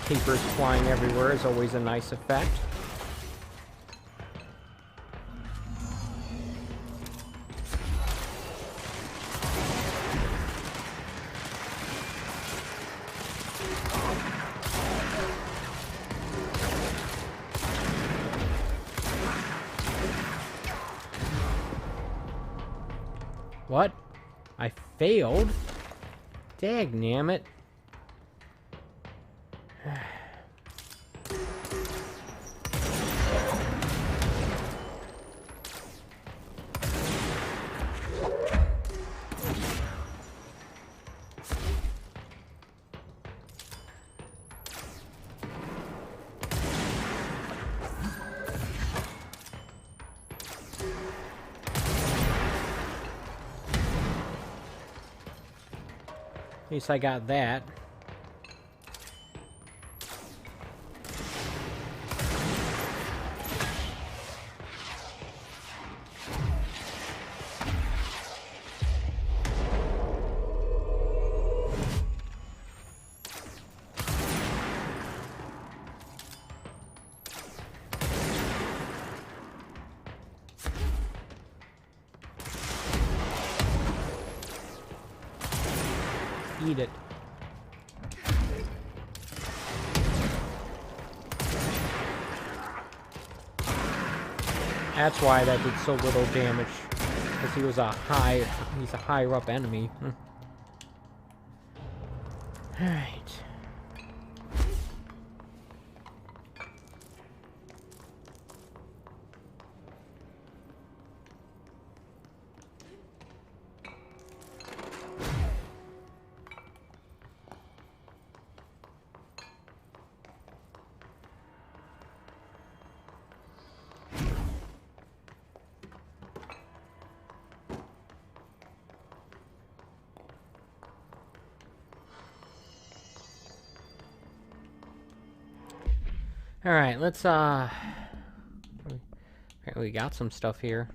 Keepers flying everywhere is always a nice effect. What? I failed? Dagnammit. At least I got that. Eat it. That's why that did so little damage. Because he's a higher up enemy. Alright. Alright, let's, apparently we got some stuff here.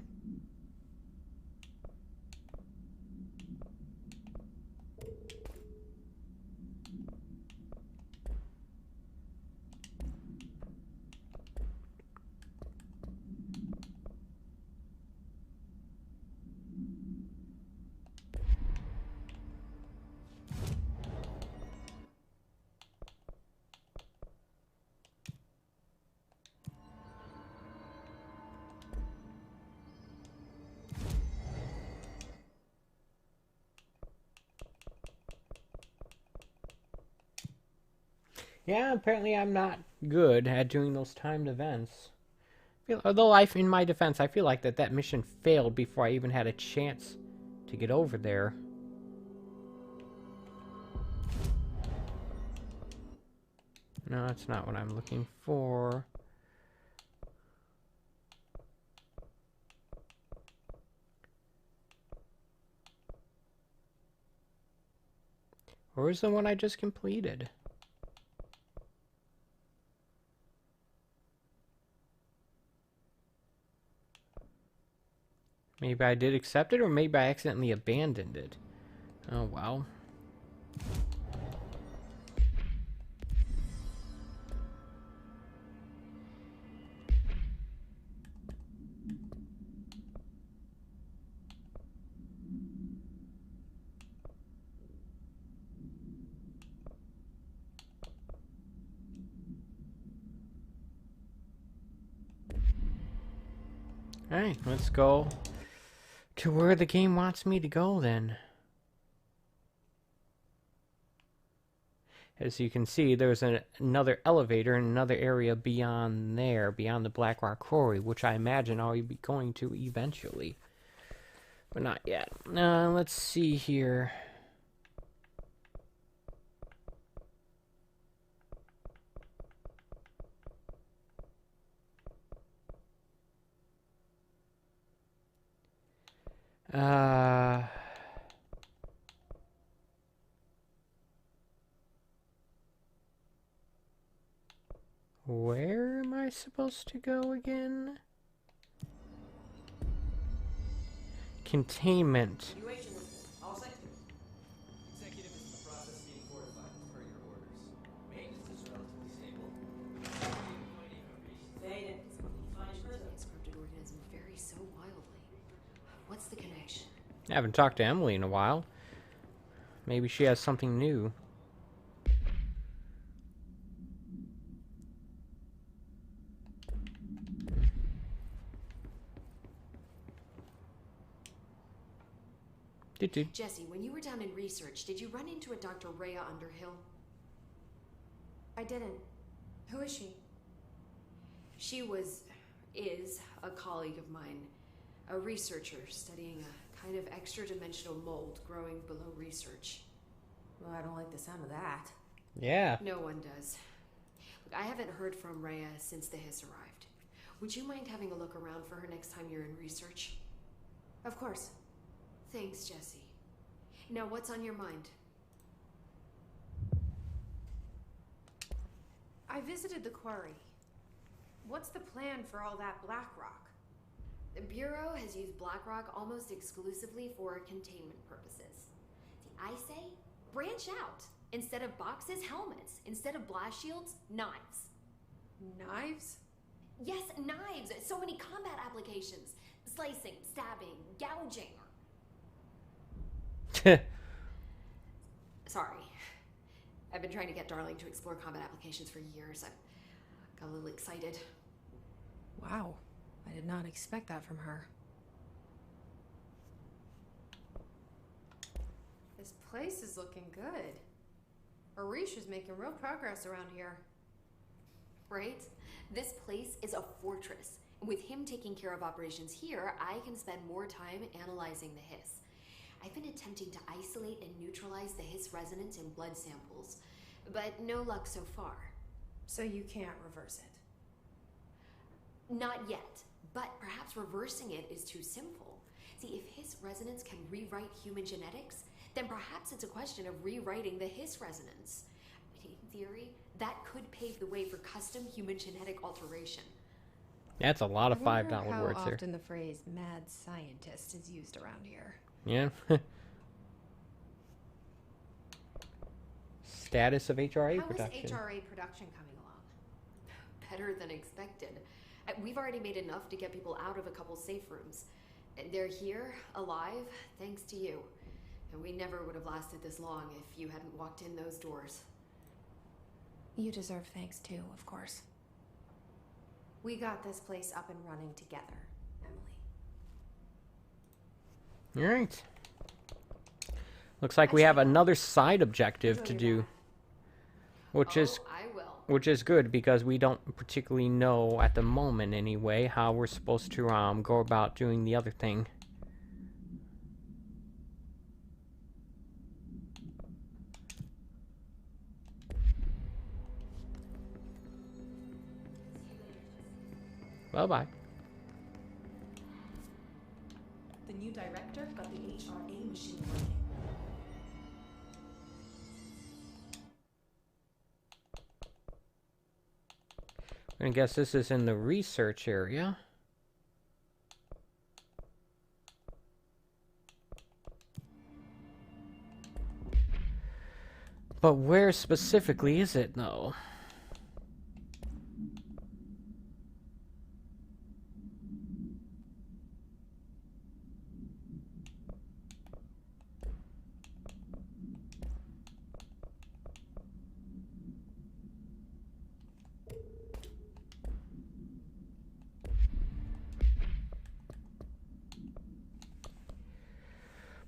Yeah, apparently I'm not good at doing those timed events. Although in my defense, I feel like that mission failed before I even had a chance to get over there. No, that's not what I'm looking for. Where's the one I just completed? Maybe I did accept it, or maybe I accidentally abandoned it. Oh, well. Alright, let's go to where the game wants me to go then. As you can see, there's another elevator in another area beyond there, beyond the Blackrock Quarry, which I imagine I'll be going to eventually. But not yet. Let's see here. Where am I supposed to go again? Containment. All sectors. Executive is in the process of being fortified per your orders. Maintenance is relatively stable. Scripted organism vary so wildly. What's the connection? I haven't talked to Emily in a while. Maybe she has something new. Jesse, when you were down in research, did you run into a Dr. Rhea Underhill? I didn't. Who is she? She is a colleague of mine, a researcher studying a kind of extra-dimensional mold growing below research. Well, I don't like the sound of that. Yeah. No one does. Look, I haven't heard from Rhea since the Hiss arrived. Would you mind having a look around for her next time you're in research? Of course. Thanks, Jesse. Now, what's on your mind? I visited the quarry. What's the plan for all that black rock? The Bureau has used BlackRock almost exclusively for containment purposes. See, I say, branch out. Instead of boxes, helmets. Instead of blast shields, knives. Knives? Yes, knives. So many combat applications. Slicing, stabbing, gouging. Sorry. I've been trying to get Darling to explore combat applications for years. I got a little excited. Wow. I did not expect that from her. This place is looking good. Arish is making real progress around here. Right? This place is a fortress. With him taking care of operations here, I can spend more time analyzing the hiss. I've been attempting to isolate and neutralize the hiss resonance in blood samples, but no luck so far. So you can't reverse it? Not yet, but perhaps reversing it is too simple. See, if hiss resonance can rewrite human genetics, then perhaps it's a question of rewriting the hiss resonance. In theory, that could pave the way for custom human genetic alteration. That's a lot of $5 words there. How often the phrase "mad scientist" is used around here? Yeah. Status of HRA production. How is HRA production coming along? Better than expected. We've already made enough to get people out of a couple safe rooms. They're here, alive, thanks to you. And we never would have lasted this long if you hadn't walked in those doors. You deserve thanks too, of course. We got this place up and running together, Emily. All right. Looks like we have another side objective to do, which is good because we don't particularly know at the moment anyway how we're supposed to go about doing the other thing. Bye-bye. The new director got the HRA machine working. I guess this is in the research area. But where specifically is it, though?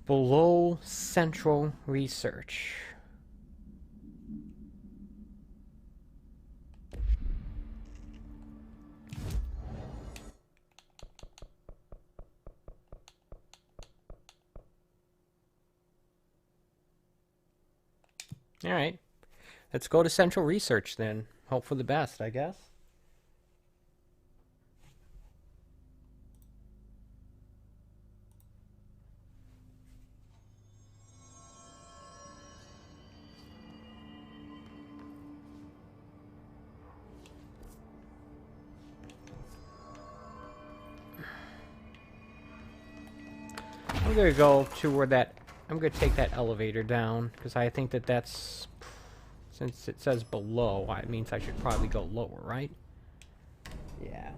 Below Central Research. All right. Let's go to Central Research then. Hope for the best, I guess. I'm gonna go to where that. I'm gonna take that elevator down because I think that that's, since it says below, it means I should probably go lower, right? Yeah.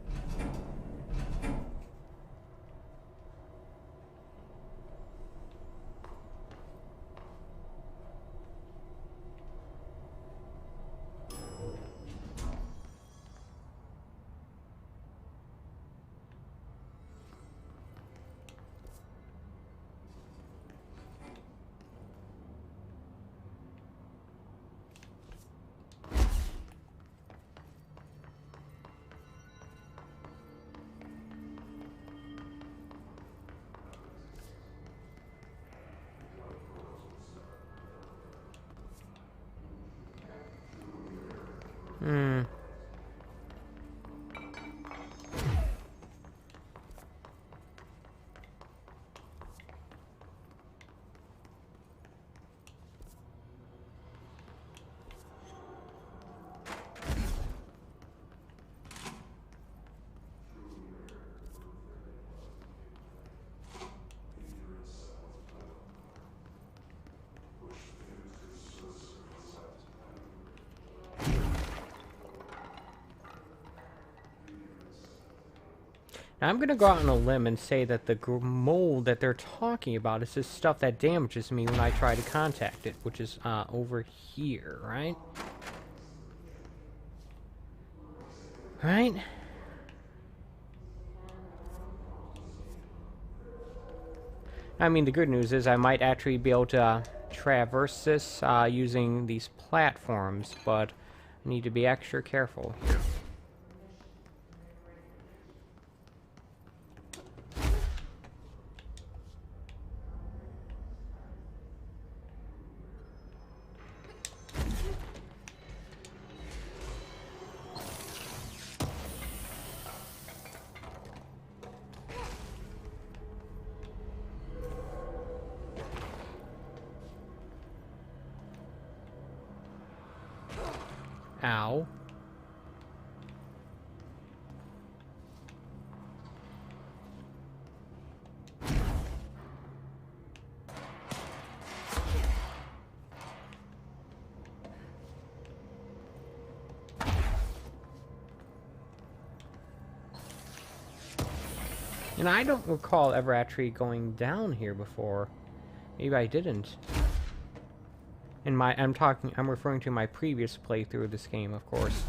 Now, I'm going to go out on a limb and say that the mold that they're talking about is this stuff that damages me when I try to contact it, which is over here, right? Right? I mean, the good news is I might actually be able to traverse this using these platforms, but I need to be extra careful here. Ow. And I don't recall ever actually going down here before. Maybe I didn't. I'm referring to my previous playthrough of this game, of course.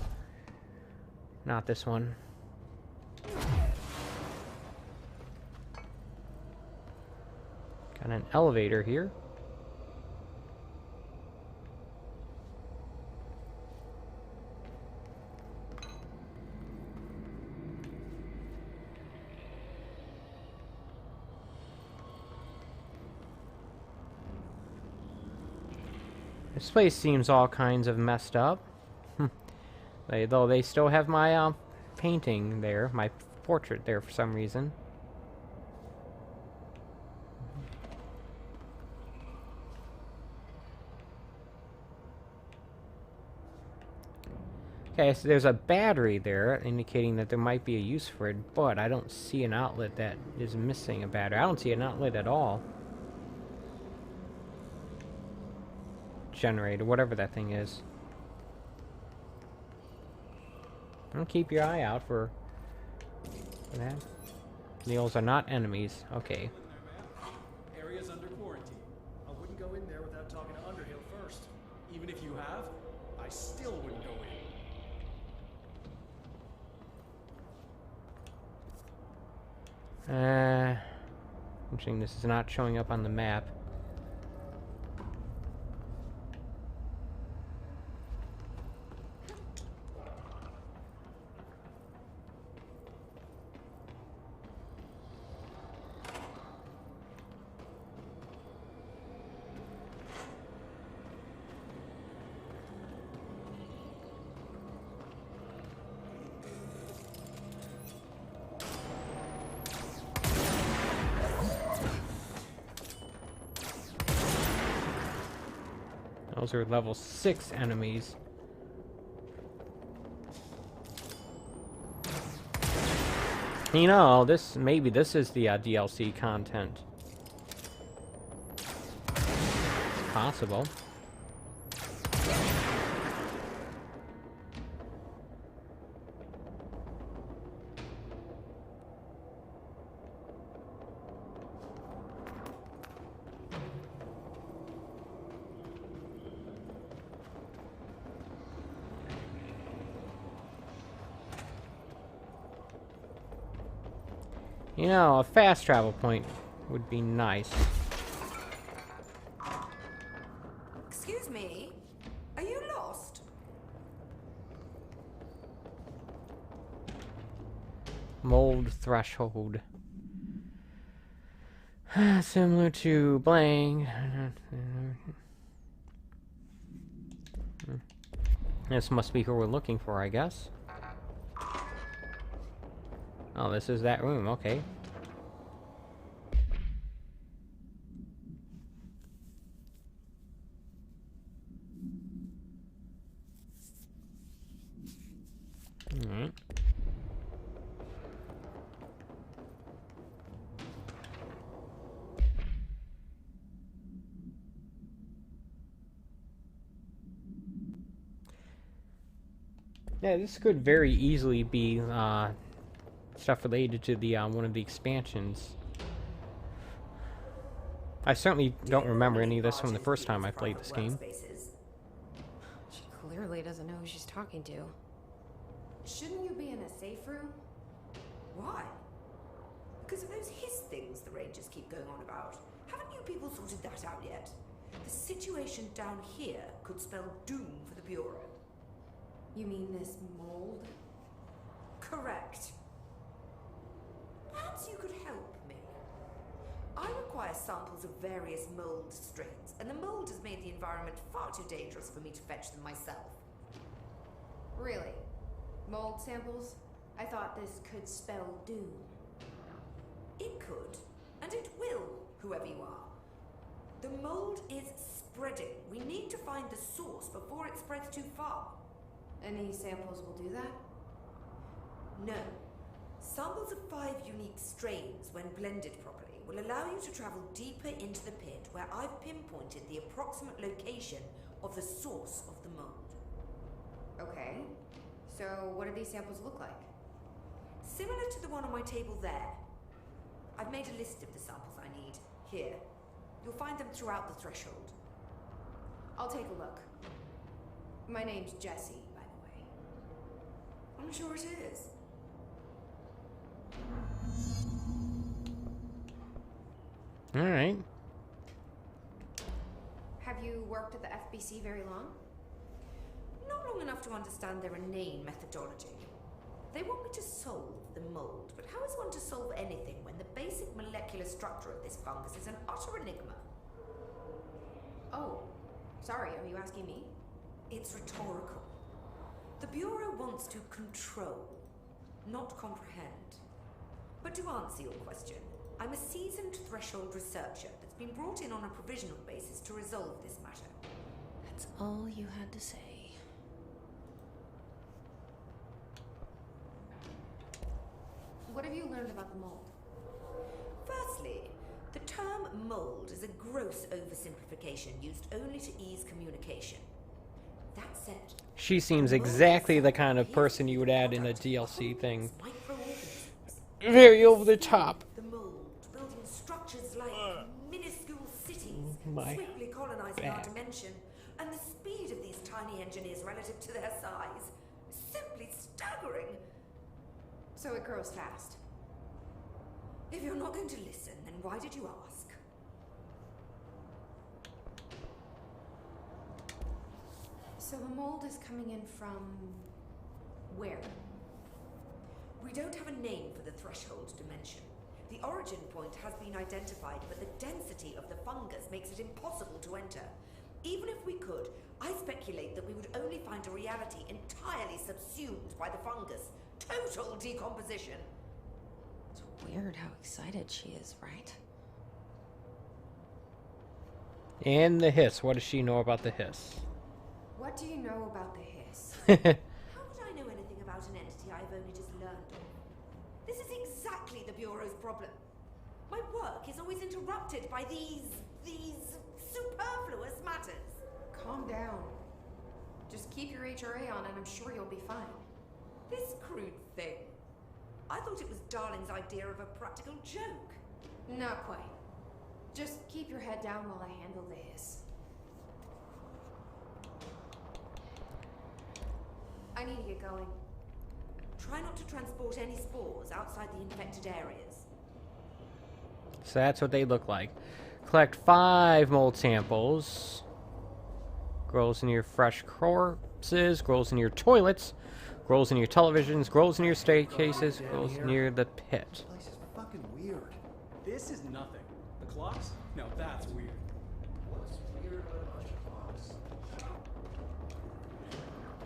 Not this one. Got an elevator here. This place seems all kinds of messed up. Though they still have my painting there, my portrait there for some reason. Okay, so there's a battery there indicating that there might be a use for it, but I don't see an outlet that is missing a battery. I don't see an outlet at all. Generator, whatever that thing is. Don't keep your eye out for that. Neils are not enemies. Okay. Area's under quarantine. I wouldn't go in there without talking to Underhill first. Even if you have, I still wouldn't go in. Interesting, this is not showing up on the map. Those are level 6 enemies. You know, maybe this is the DLC content. It's possible. You know, a fast travel point would be nice. Excuse me, are you lost? Mold threshold. Similar to blank. This must be who we're looking for, I guess. Oh, this is that room, okay. Alright. Yeah, this could very easily be stuff related to the one of the expansions. I certainly don't remember any of this from the first time I played this game. She clearly doesn't know who she's talking to. Shouldn't you be in a safe room? Why? Because of those hiss things the Rangers keep going on about. Haven't you people sorted that out yet? The situation down here could spell doom for the Bureau. You mean this mold? Correct. Perhaps you could help me. I require samples of various mold strains, and the mold has made the environment far too dangerous for me to fetch them myself. Really? Mold samples? I thought this could spell doom. It could, and it will, whoever you are. The mold is spreading. We need to find the source before it spreads too far. And these samples will do that? No. Samples of 5 unique strains, when blended properly, will allow you to travel deeper into the pit where I've pinpointed the approximate location of the source of the mold. Okay. So what do these samples look like? Similar to the one on my table there. I've made a list of the samples I need. Here. You'll find them throughout the threshold. I'll take a look. My name's Jessie, by the way. I'm sure it is. Alright. Have you worked at the FBC very long? Not long enough to understand their inane methodology. They want me to solve the mold, but how is one to solve anything when the basic molecular structure of this fungus is an utter enigma? Oh, sorry, are you asking me? It's rhetorical. The Bureau wants to control, not comprehend. But to answer your question, I'm a seasoned threshold researcher that's been brought in on a provisional basis to resolve this matter. That's all you had to say. What have you learned about the mold? Firstly, the term mold is a gross oversimplification used only to ease communication. That said, She seems exactly the kind of person you would add in a DLC thing. Very over the top. The mold, building structures like minuscule cities, My swiftly colonizing our back. dimension, and the speed of these tiny engineers relative to their size is simply staggering. So it grows fast. If you're not going to listen, then why did you ask? So the mold is coming in from where? We don't have a name for the threshold dimension. The origin point has been identified, but the density of the fungus makes it impossible to enter. Even if we could, I speculate that we would only find a reality entirely subsumed by the fungus. Total decomposition. It's weird how excited she is, right? And the hiss. What does she know about the hiss? What do you know about the hiss? How would I know anything about an entity I've only just learned of? This is exactly the Bureau's problem. My work is always interrupted by these superfluous matters. Calm down. Just keep your HRA on and I'm sure you'll be fine. This crude thing. I thought it was Darling's idea of a practical joke. Not quite. Just keep your head down while I handle the hiss. I need to get going. Try not to transport any spores outside the infected areas. So that's what they look like. Collect 5 mold samples. Grows in your fresh corpses. Grows in your toilets. Grows in your televisions. Grows in your staircases. Grows near the pit. This place is fucking weird. This is nothing. The clocks? No, that's weird. What's weird about a bunch of clocks?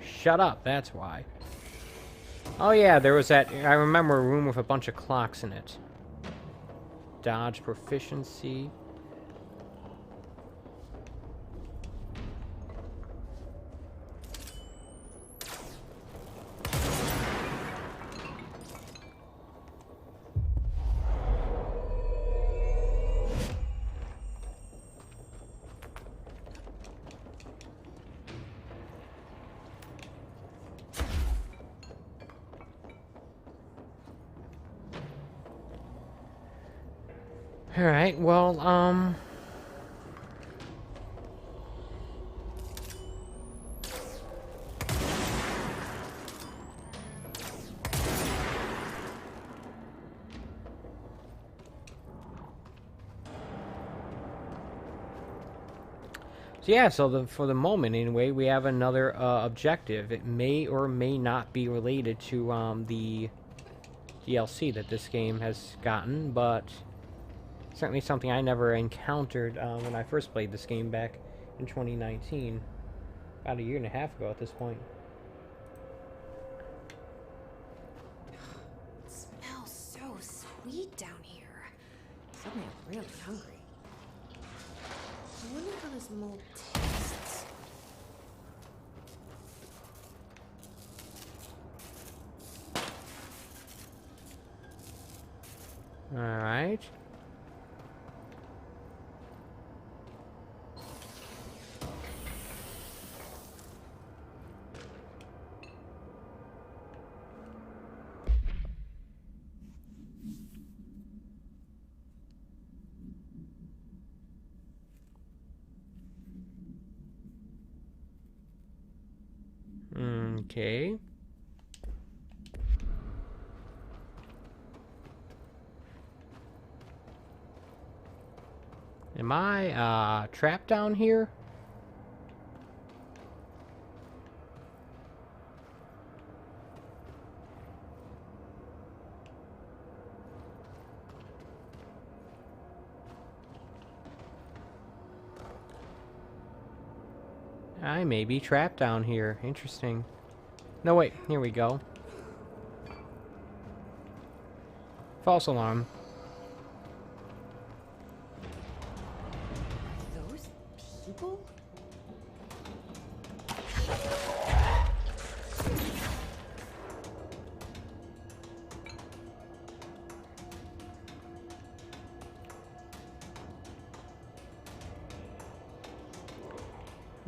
Shut up, that's why. Oh yeah, there was that, I remember a room with a bunch of clocks in it. Dodge proficiency. Alright, well, so yeah, so for the moment, anyway, we have another objective. It may or may not be related to the DLC that this game has gotten, but certainly something I never encountered when I first played this game back in 2019. About a year and a half ago at this point. It smells so sweet down here. Suddenly I'm really hungry. I wonder how this mold tastes. Alright. Okay. Am I trapped down here? I may be trapped down here. Interesting. No, wait. Here we go. False alarm. Those people?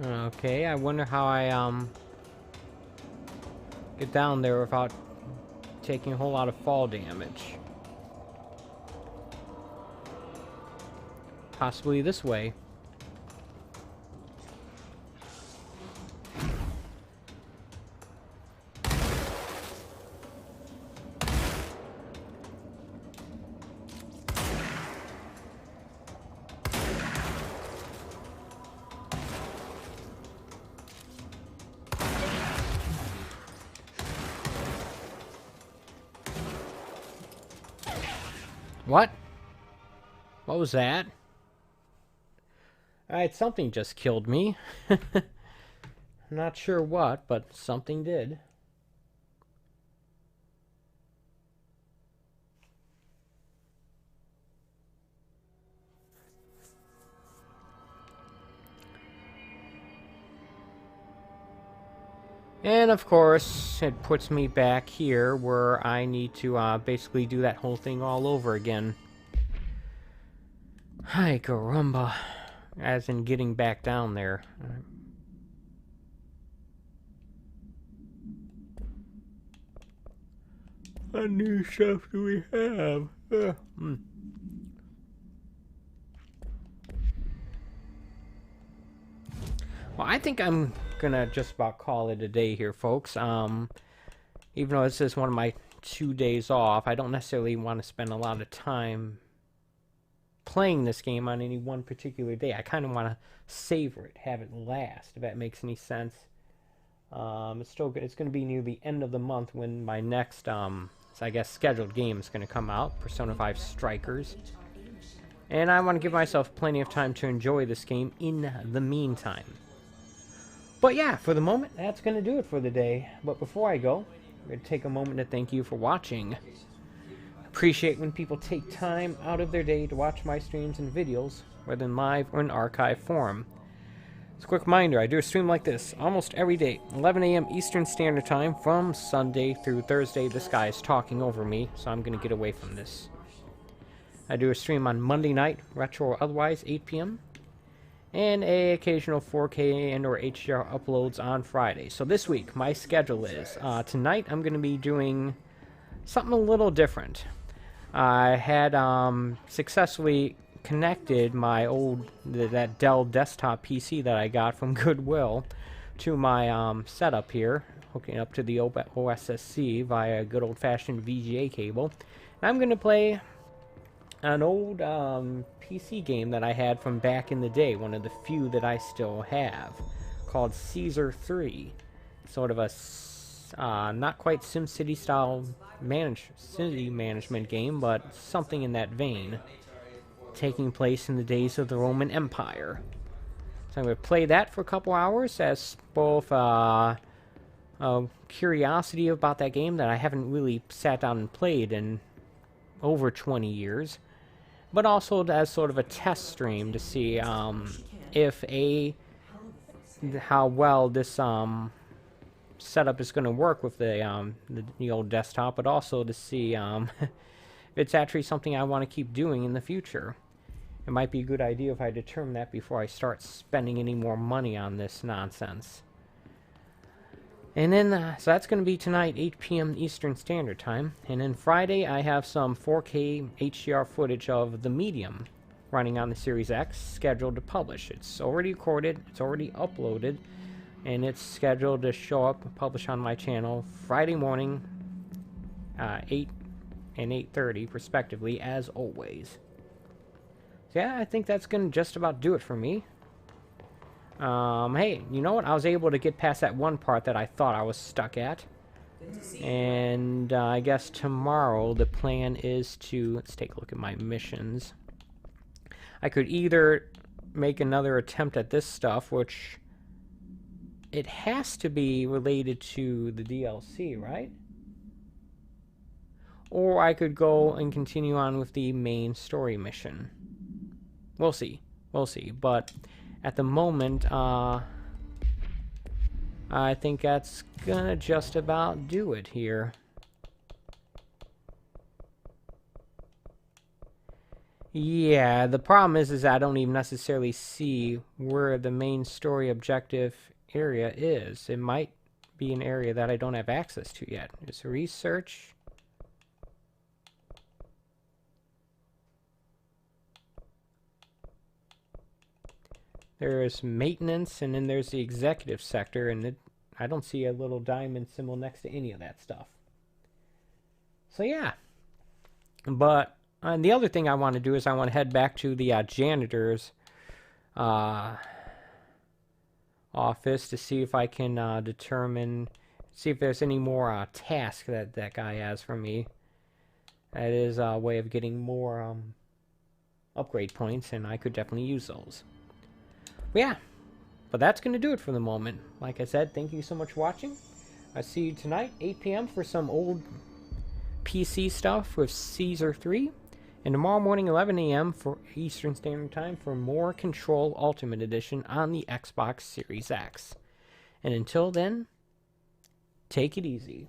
Okay, I wonder how I get down there without taking a whole lot of fall damage. Possibly this way. What? What was that? Alright, something just killed me. I'm not sure what, but something did. And of course, it puts me back here where I need to basically do that whole thing all over again. Hi, caramba. As in getting back down there. What new stuff do we have? Well, I think I'm gonna just about call it a day here, folks. Even though this is one of my 2 days off, I don't necessarily want to spend a lot of time playing this game on any one particular day. I kind of want to savor it, have it last, if that makes any sense. It's going to be near the end of the month when my next, I guess, scheduled game is going to come out, Persona 5 Strikers. And I want to give myself plenty of time to enjoy this game in the meantime. But yeah, for the moment, that's going to do it for the day. But before I go, I'm going to take a moment to thank you for watching. Appreciate when people take time out of their day to watch my streams and videos, whether in live or in archive form. As a quick reminder, I do a stream like this almost every day, 11 a.m. Eastern Standard Time from Sunday through Thursday. This guy is talking over me, so I'm going to get away from this. I do a stream on Monday night, retro or otherwise, 8 p.m. And a occasional 4K and or HDR uploads on Friday. So this week, my schedule is, tonight I'm going to be doing something a little different. I had successfully connected my old that Dell desktop PC that I got from Goodwill to my setup here, hooking up to the OSSC via a good old-fashioned VGA cable. And I'm going to play an old PC game that I had from back in the day, one of the few that I still have, called Caesar 3. Sort of a not quite SimCity style city management game, but something in that vein, taking place in the days of the Roman Empire. So I'm going to play that for a couple hours as both curiosity about that game that I haven't really sat down and played in over 20 years, but also as sort of a test stream to see if how well this setup is going to work with the old desktop, but also to see if it's actually something I want to keep doing in the future. It might be a good idea if I determine that before I start spending any more money on this nonsense. And then, so that's going to be tonight, 8 p.m. Eastern Standard Time. And then Friday, I have some 4K HDR footage of The Medium running on the Series X, scheduled to publish. It's already recorded, it's already uploaded, and it's scheduled to show up and publish on my channel Friday morning, 8 and 8:30 respectively, as always. So yeah, I think that's gonna just about do it for me. Hey, you know what? I was able to get past that one part that I thought I was stuck at. And I guess tomorrow the plan is to, let's take a look at my missions. I could either make another attempt at this stuff, which it has to be related to the DLC, right? Or I could go and continue on with the main story mission. We'll see. We'll see. But at the moment, I think that's gonna just about do it here. Yeah, the problem is I don't even necessarily see where the main story objective area is. It might be an area that I don't have access to yet. It's research. There's maintenance, and then there's the executive sector, and I don't see a little diamond symbol next to any of that stuff. So yeah. But the other thing I want to do is I want to head back to the janitor's office to see if I can see if there's any more tasks that guy has for me. That is a way of getting more upgrade points, and I could definitely use those. But yeah, but that's going to do it for the moment. Like I said, thank you so much for watching. I'll see you tonight, 8 p.m. for some old PC stuff with Caesar 3. And tomorrow morning, 11 a.m. for Eastern Standard Time for more Control Ultimate Edition on the Xbox Series X. And until then, take it easy.